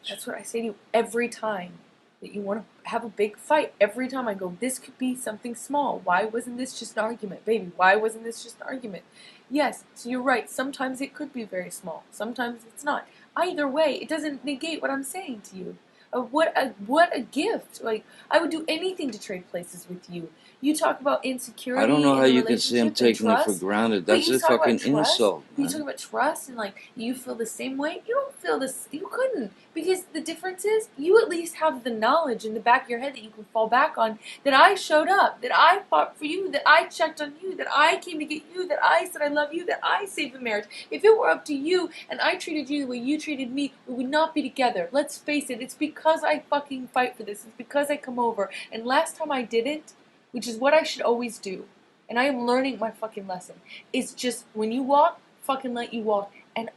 That's what I say to you every time that you want to have a big fight. Every time I go, this could be something small. Why wasn't this just an argument? Baby, why wasn't this just an argument? Yes, so you're right. Sometimes it could be very small. Sometimes it's not. Either way, it doesn't negate what I'm saying to you. What a gift. Like, I would do anything to trade places with you. You talk about insecurity. I don't know how in a you can say I'm taking it for granted. That's a fucking insult, man. You talk about trust and like you feel the same way. You don't feel this. You couldn't, because the difference is you at least have the knowledge in the back of your head that you can fall back on. That I showed up. That I fought for you. That I checked on you. That I came to get you. That I said I love you. That I saved the marriage. If it were up to you and I treated you the way you treated me, we would not be together. Let's face it. It's because I fucking fight for this. It's because I come over. And last time I didn't, which is what I should always do, and I am learning my fucking lesson. It's just, when you walk, fucking let you walk. And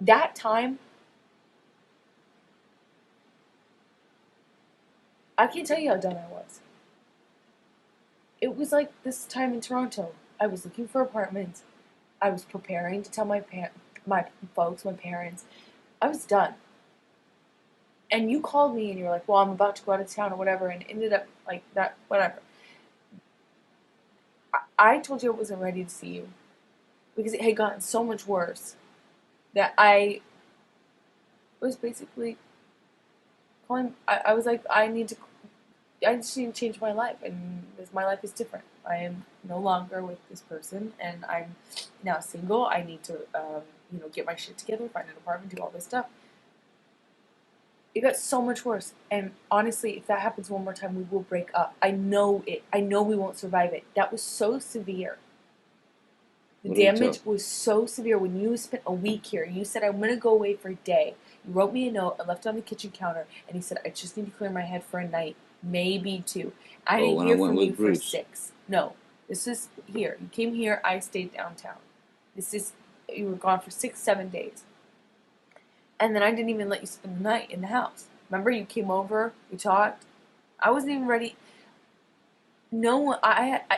that time, I can't tell you how done I was. It was like this time in Toronto. I was looking for apartments. I was preparing to tell my folks, my parents. I was done. And you called me and you were like, well, I'm about to go out of town or whatever, and ended up like that, whatever. I told you I wasn't ready to see you because it had gotten so much worse that I was basically calling. I was like, I just need to change my life, and my life is different. I am no longer with this person, and I'm now single. I need to, get my shit together, find an apartment, do all this stuff. It got so much worse, and honestly, if that happens one more time, we will break up. I know it. I know we won't survive it. That was so severe. The damage was so severe. When you spent a week here, you said, I'm going to go away for a day. You wrote me a note, I left it on the kitchen counter, and he said, I just need to clear my head for a night, maybe 2. I didn't hear from you for 6. No, this is here. You came here, I stayed downtown. You were gone for 6, 7 days. And then I didn't even let you spend the night in the house. Remember, you came over, we talked. I wasn't even ready. No,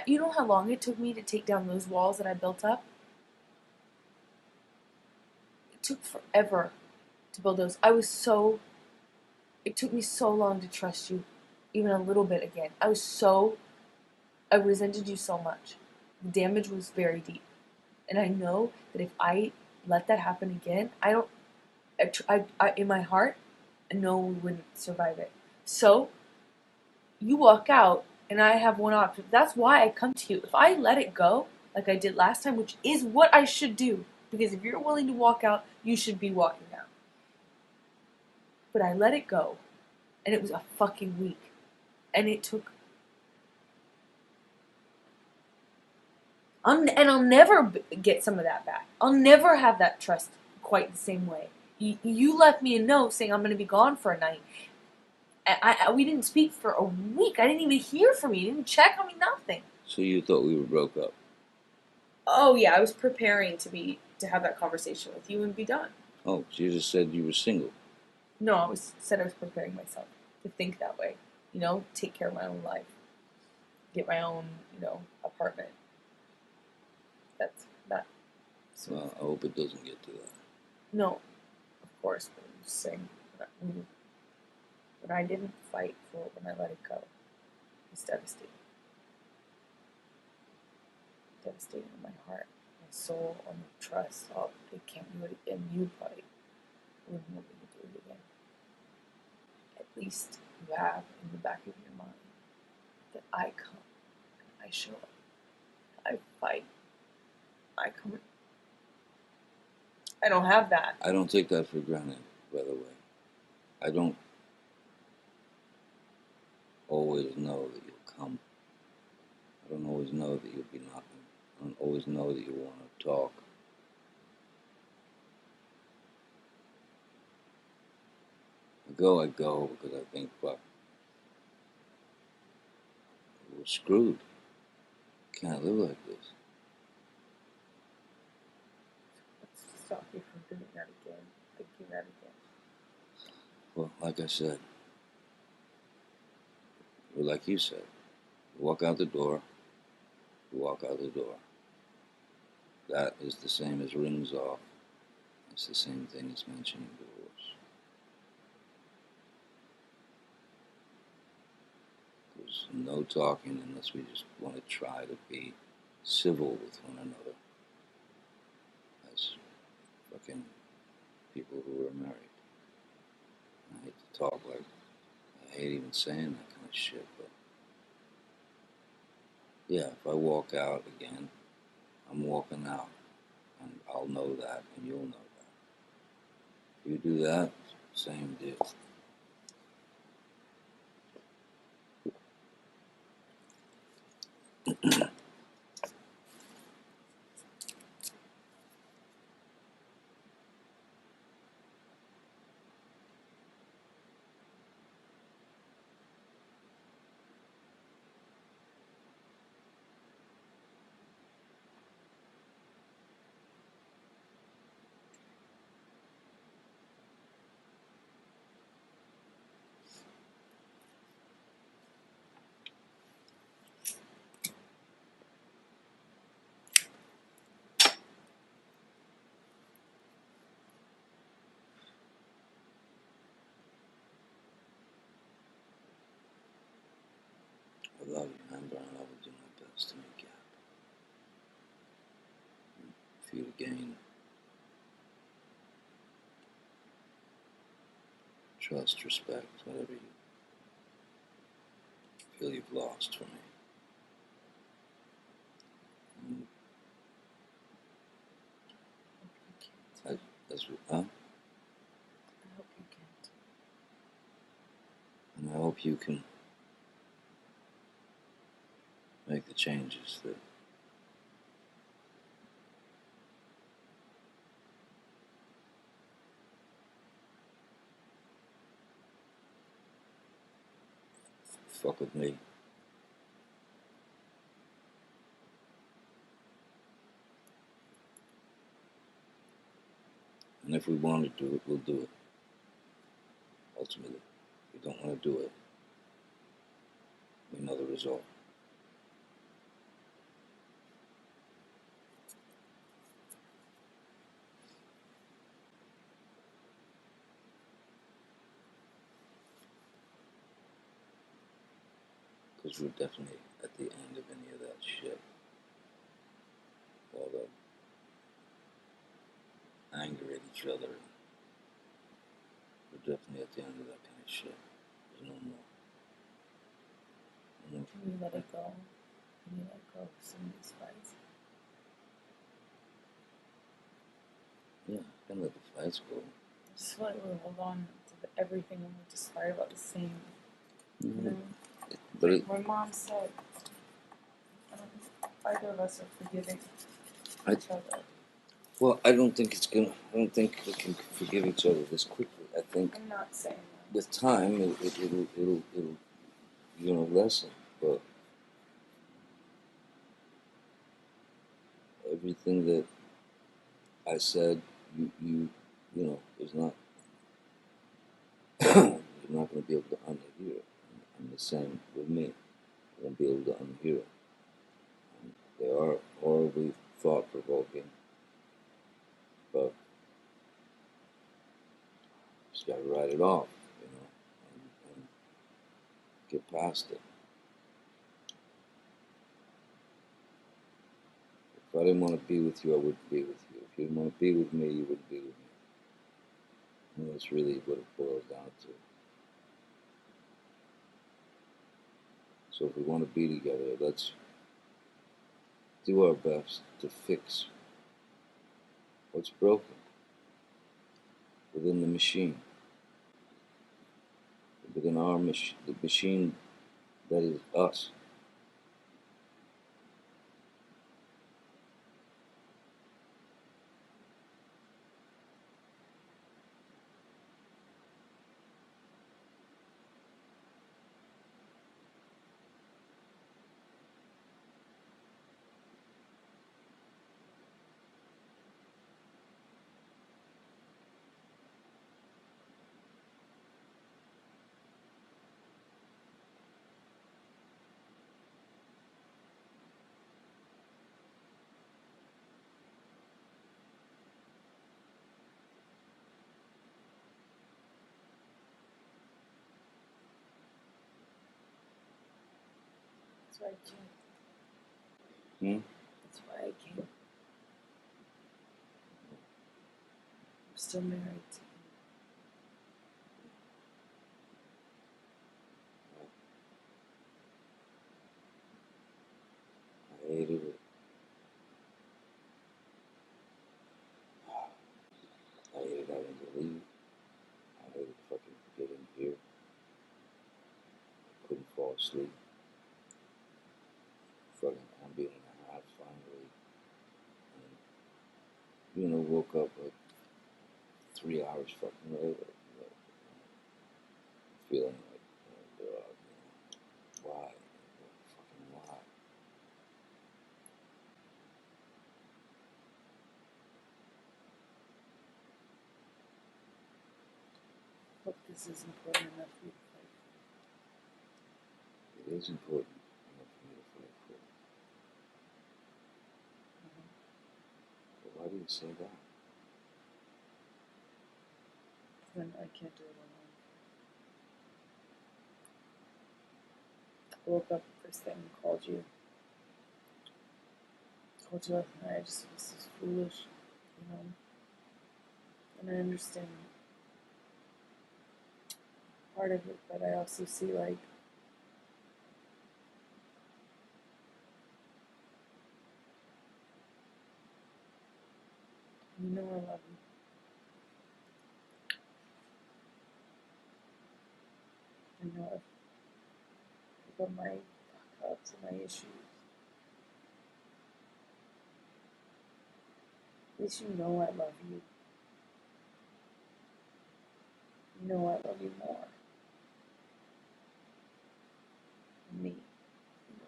you know how long it took me to take down those walls that I built up? It took forever to build those. It took me so long to trust you, even a little bit again. I resented you so much. The damage was very deep. And I know that if I let that happen again, in my heart, I know we wouldn't survive it. So you walk out, and I have one option. That's why I come to you. If I let it go, like I did last time, which is what I should do, because if you're willing to walk out, you should be walking out. But I let it go, and it was a fucking week. And it took. And I'll never get some of that back. I'll never have that trust quite the same way. You left me a note saying I'm going to be gone for a night. We didn't speak for a week. I didn't even hear from you. You didn't check on me, nothing. So you thought we were broke up? Oh yeah, I was preparing to have that conversation with you and be done. Oh, so you just said you were single. No, I was preparing myself to think that way. You know, take care of my own life, get my own, apartment. That's that. Well, I hope it doesn't get to that. No, of course, but I'm just saying that when I didn't fight for it, when I let it go, it was devastating. Devastating in my heart, my soul, on my trust. Oh, they can't do it again. You fight. Wouldn't want me to do it again. At least you have in the back of your mind that I come, I show up, I fight, I come. I don't have that. I don't take that for granted, by the way. I don't always know that you'll come. I don't always know that you'll be knocking. I don't always know that you want to talk. I go because I think, fuck, we're screwed. Can't live like this. Let's stop you from doing that again, thinking that again. Well, like I said, or like you said, you walk out the door, you walk out the door. That is the same as rings off. It's the same thing as mentioning divorce. There's no talking unless we just want to try to be civil with one another as fucking people who are married. I hate to talk like, I hate even saying that kind of shit, but yeah, if I walk out again, I'm walking out. And I'll know that, and you'll know that. If you do that, same deal. I love you, Amber, and I will do my best to make you happy. For you to gain trust, respect, whatever you feel you've lost from me. And as we, huh? I hope you can't. And I hope you can make the changes that fuck with me. And if we want to do it, we'll do it. Ultimately, if we don't want to do it, we know the result. Because we're definitely at the end of any of that shit. All that each other. We're definitely at the end of that kind of shit. There's no more. No more. Can you let it go? Can you let go of some of these fights? Yeah, I can let the fights go. I just feel like we hold on to everything and we just fight about the same. Mm-hmm. You know? But like my mom said, I don't think either of us are forgiving each other. Well, I don't think we can forgive each other this quickly. I think I'm not saying that. with time, it'll lessen. But everything that I said, you know, is not. You're not going to be able to unhear it. And the same with me. You won't be able to unhear it. And they are horribly thought-provoking, but just got to write it off, you know, and get past it. If I didn't want to be with you, I wouldn't be with you. If you didn't want to be with me, you wouldn't be with me. And that's really what it boils down to. So if we want to be together, let's do our best to fix what's broken within the machine, within our machine, the machine that is us. That's why I came. Hmm? That's why I came. I'm still married to him. I hated it. I hated having to leave. I hated fucking getting here. I couldn't fall asleep. Fucking ambient and a half finally. And, you know, woke up like 3 hours fucking later. You know, feeling like, oh God, you know, why? Fucking why? Hope this is important enough for you to fight It is important enough for me to fight for. But why do you say that? then I can't do it alone. I woke up first thing and called you. Called you last night. I just was so foolish, you know. And I understand part of it, but I also see like you know I love you. I know about my fuck ups and my issues. At least you know I love you. You know I love you more than me.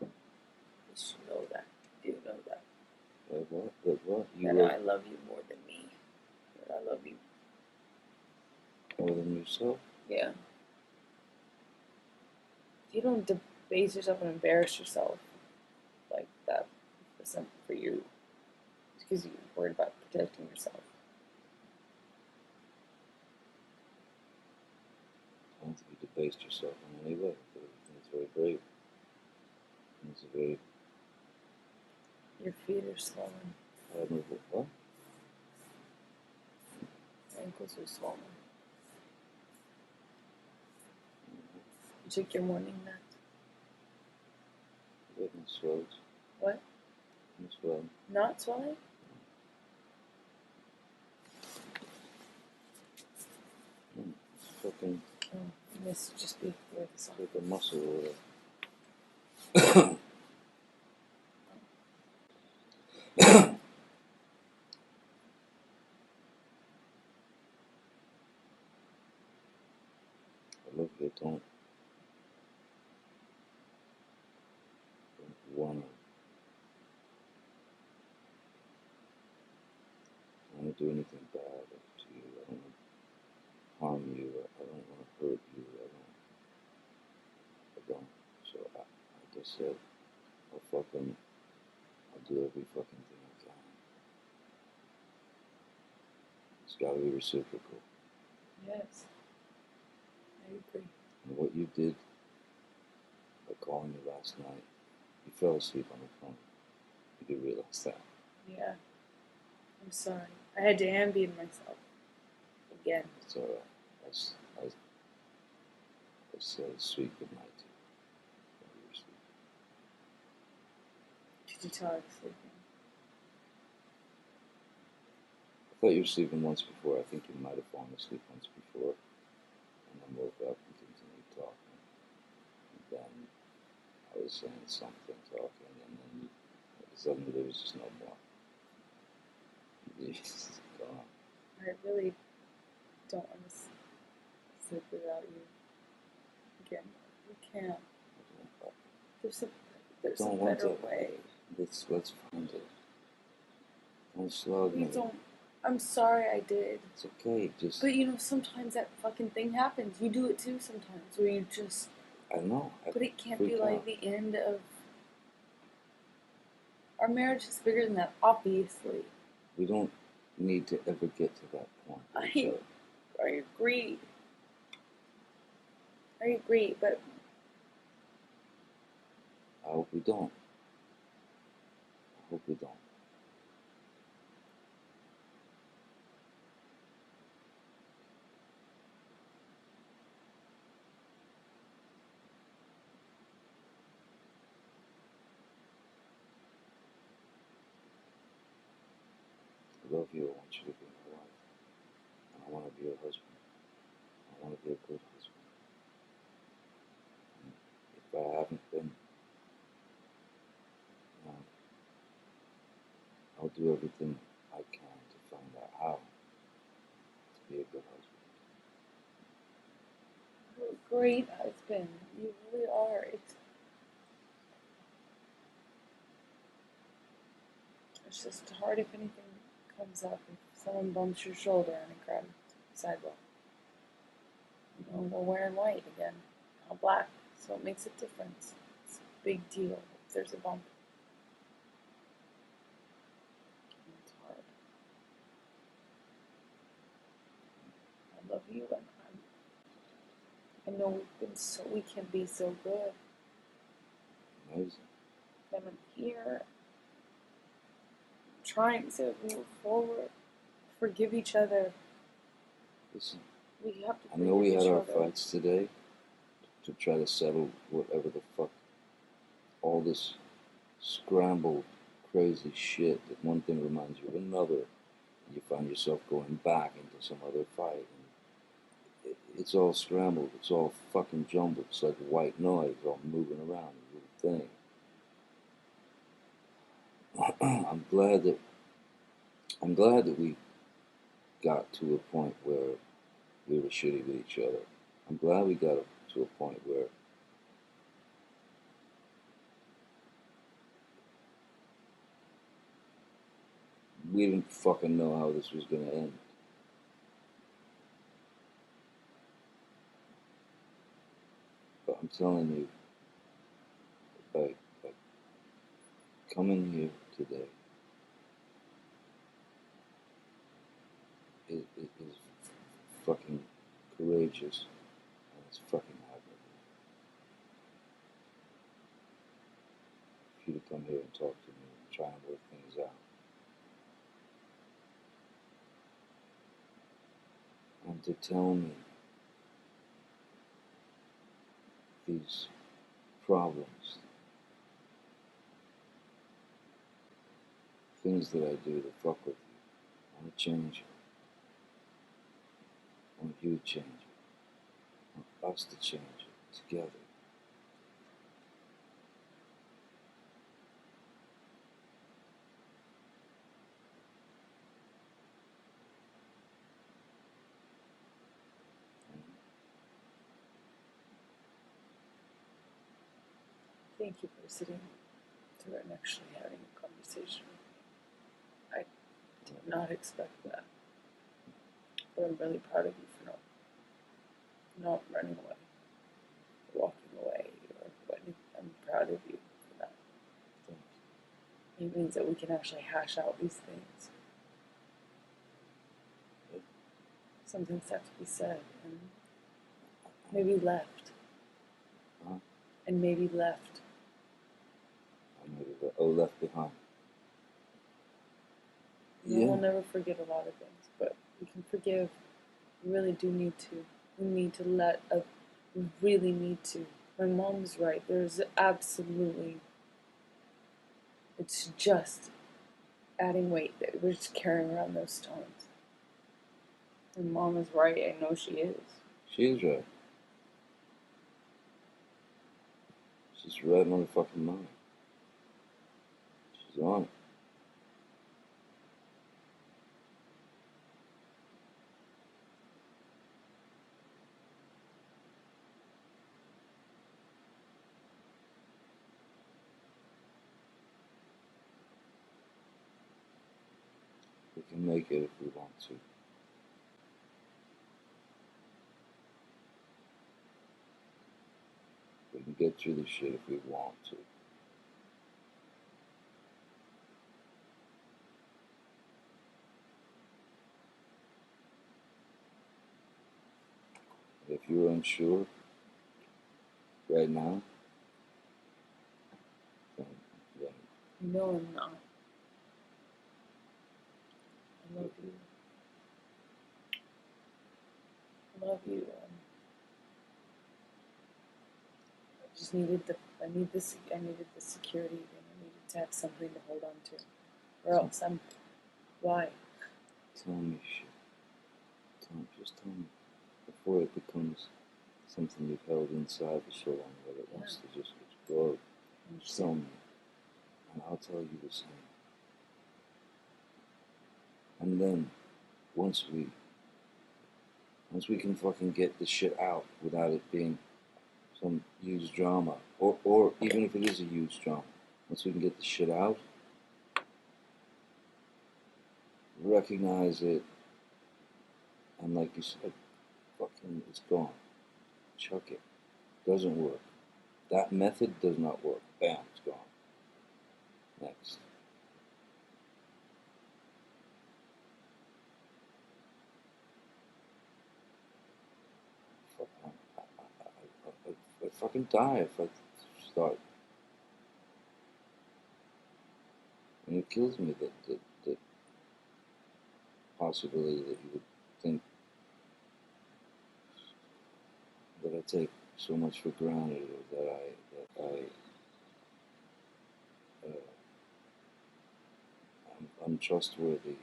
At least you know that. You do know that. Like what? Like what? You That love I love you more than me. That I love you. more than yourself? Yeah. You don't debase yourself and embarrass yourself like that for something for you. It's because you're worried about protecting yourself. I don't think you debased yourself in any way, but I think it's very brave. It's a very Your feet are swollen. admirable. What? ankles are swollen. You took your morning meds. It swells. What? It swells. Not swelling? It's fucking Oh, this just be where this like a muscle or whatever. I love you. Don't wanna do anything bad to you. I don't want to harm you. I don't want to hurt you. I don't. So like I said, I'll do every fucking thing I can. It's gotta be reciprocal. Yes. I agree. And what you did by calling me last night, you fell asleep on the phone. You do realize that. Yeah. I'm sorry. I had to ambient myself. Again. It's alright. I said a sweet goodnight to you while you were sleeping. Did you tell her to sleep? I thought you were sleeping once before. I think you might have fallen asleep once before. And then woke up and continued talking. And then I was saying something, talking, and then suddenly there was just no more. You just gone. I really don't want to sleep without you. Again, we can't. There's a better way. Let's find it. Don't slug me. Please don't. I'm sorry I did. It's okay, just... But you know, sometimes that fucking thing happens. You do it too sometimes, where you just... I know. But it can't be like the end of... Our marriage is bigger than that, obviously. We don't need to ever get to that point. I agree. I agree, but... I hope we don't. I hope we don't. I love you. I want you to be my wife. And I want to be your husband. I want to be a good husband. And if I haven't been, I'll do everything I can to find out how to be a good husband. You're a great husband. You really are. It's just hard if anything comes up. If someone bumps your shoulder on a crowded sidewalk. You know, we're wearing white again. Not black. So it makes a difference. It's a big deal if there's a bump. It's hard. I love you, and I know we can be so good. Amazing. And I'm here trying to move forward, forgive each other. Listen, We have to I know we forgive had each our other. fights today to try to settle whatever the fuck, all this scrambled, crazy shit that one thing reminds you of another, and you find yourself going back into some other fight. And it's all scrambled, it's all fucking jumbled, it's like white noise all moving around, a little thing. I'm glad that we got to a point where we were shitty with each other. I'm glad we got to a point where we didn't fucking know how this was gonna end. But I'm telling you, by coming here today, it is fucking courageous, and it's fucking admirable. For you to come here and talk to me and try and work things out. and to tell me these problems, things that I do to fuck with you. I want to change it. I want you to change it. I want us to change it together. Thank you for sitting through and actually having a conversation with me. I did not expect that. But I'm really proud of you for not running away, walking away, or what. I'm proud of you for that. It means that we can actually hash out these things. Something's have to be said, and maybe left. Huh? And maybe left. Left behind. We'll never forget a lot of things, but we can forgive. We really do need to. We need to we really need to. My mom's right. There's absolutely, it's just adding weight that we're just carrying around those stones. And Mom is right. I know she is. She's right. She's right motherfucking mind. She's on it. We can make it if we want to. We can get through this shit if we want to. If you're unsure right now, then No, I'm not. I love you. I love you. I needed the security thing. I needed to have something to hold on to. Or else why? tell me shit. Just tell me. Before it becomes something you've held inside for so long that it wants to just explode. Just tell me. And I'll tell you the same. And then, once we can fucking get the shit out without it being some huge drama, or even if it is a huge drama, once we can get the shit out, recognize it, and like you said, fucking, it's gone. Chuck it. Doesn't work. That method does not work. Bam, it's gone. Next. I'd fucking die if I start. And it kills me that possibility that you would think that I take so much for granted, or that I'm untrustworthy,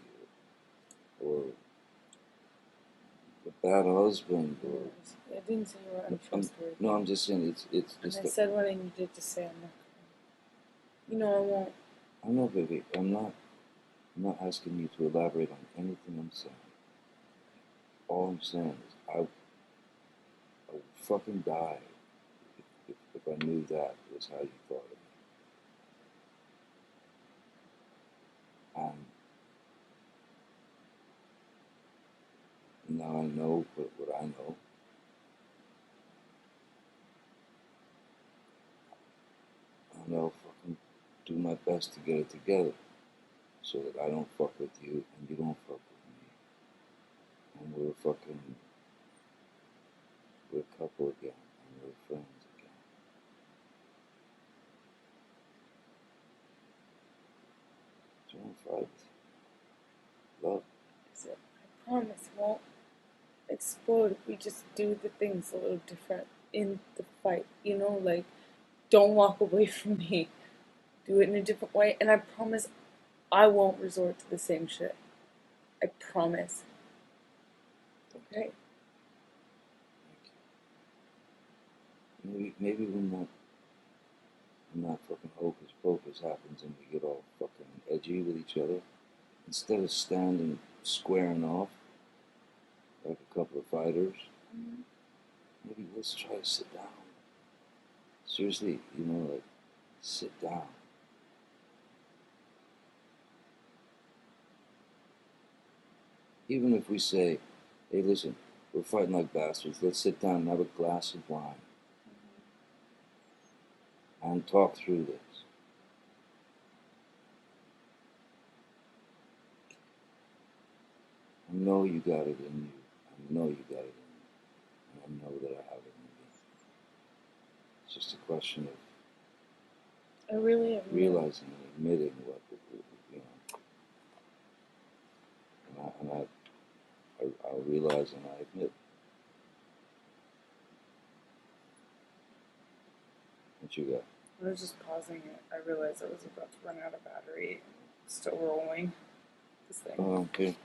or a bad husband, or I didn't say you were untrustworthy. no, I'm just saying it's And just. I said what I needed to say. I'm not. You know, I won't. I know, baby. I'm not asking you to elaborate on anything I'm saying. All I'm saying is I would fucking die if I knew that was how you thought of me. And now I know what I know. And I'll fucking do my best to get it together so that I don't fuck with you and you don't fuck with me. And we're a couple again, and we're friends again. Don't fight. Love. I promise, won't. explode if we just do the things a little different in the fight. You know, like, don't walk away from me. Do it in a different way, and I promise I won't resort to the same shit. I promise. Okay? Maybe when that fucking hocus pocus happens and we get all fucking edgy with each other, instead of standing squaring off like a couple of fighters, maybe let's try to sit down. Seriously, like, sit down. Even if we say, hey, listen, we're fighting like bastards, let's sit down and have a glass of wine and talk through this. I know you got it in you. I know you got it in you. And I know that I have it in me. It's just a question of I really am. realizing and admitting what, I'll realize and I admit. What you got? I was just pausing it. I realized I was about to run out of battery. Still rolling. This thing. Oh, okay.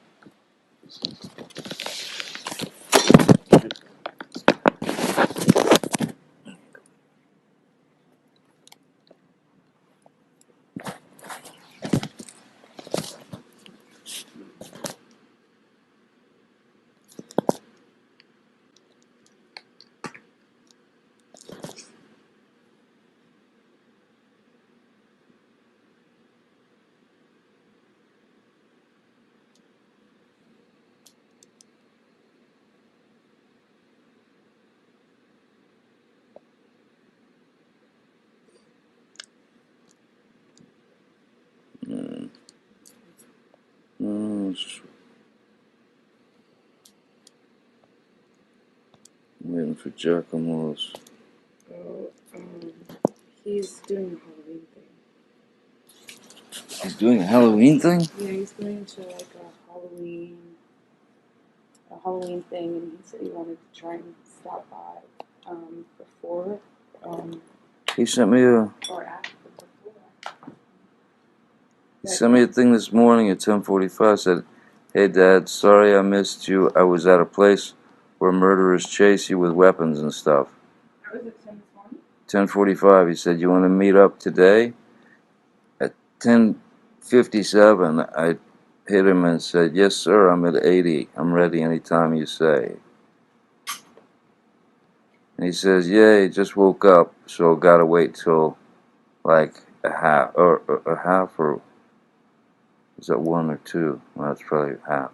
I'm waiting for Giacomo's. Oh, he's doing a Halloween thing. He's doing a Halloween thing? Yeah, he's going to like a Halloween thing, and he said he wanted to try and stop by before He sent me a. or after before. He sent me a thing this morning at 10:45. Said, "Hey Dad, sorry I missed you. I was at a place where murderers chase you with weapons and stuff." How was it 10 this morning? 10:45. He said, "You want to meet up today?" At 10:57, I hit him and said, "Yes, sir. I'm at 80. I'm ready anytime you say." And he says, "Yeah, he just woke up, so gotta wait till like a half or a half or is that 1 or 2? Well, that's probably half."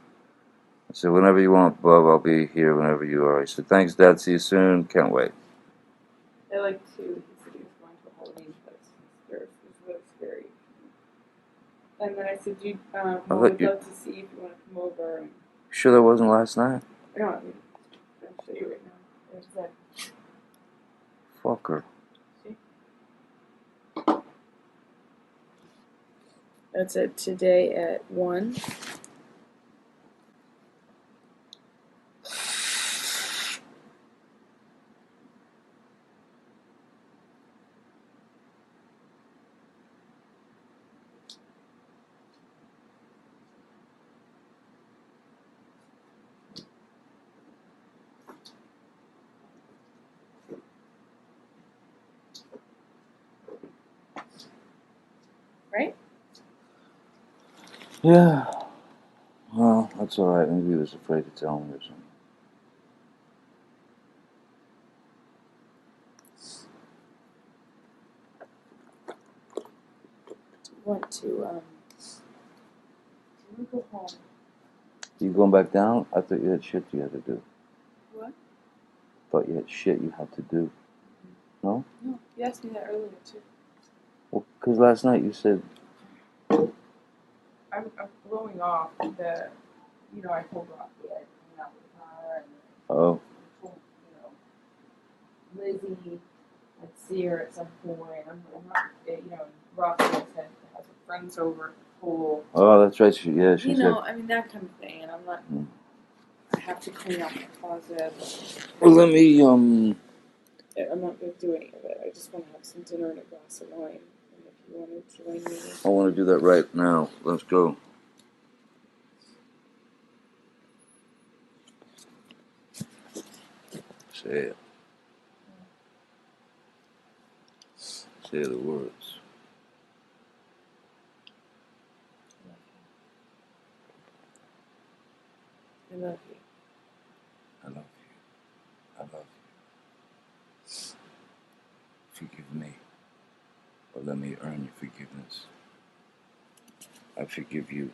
I said, "Whenever you want, Bub, I'll be here whenever you are." He said, "Thanks, Dad. See you soon. Can't wait." I like to. He said he was going to a Halloween place. It was scary. And then I said, Mom, I'd love to see if you want to come over. And Sure that wasn't last night? no, I'll show you right now. There's that. Fucker. See? That's it today at 1. Right? Yeah. Well, that's alright. Maybe he was afraid to tell me or something. Want to go home. You going back down? I thought you had shit you had to do. What? Thought you had shit you had to do. No? No, you asked me that earlier too. Well, because last night you said. I'm blowing off the, I told Rocky I'd hang out with her and Oh. told, Lizzie I'd see her at some point. I'm not, Rocky has her friends over at the pool. Oh, that's right. She said. I mean, that kind of thing. And I'm not, have to clean out my closet. Well, let me, I'm not going to do any of it. I just want to have some dinner and a glass of wine. And if you want to join me. I want to do that right now. Let's go. Say it. Say the words. I love you. I love you. I love you. Forgive me. Or let me earn your forgiveness. I forgive you.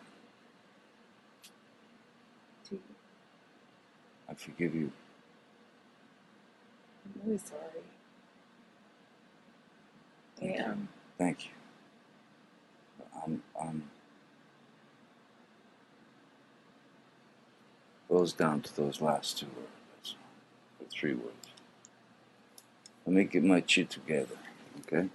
I forgive you. I'm really sorry. I am. Thank you. I'm goes down to those last two words, or three words. Let me get my shit together, okay?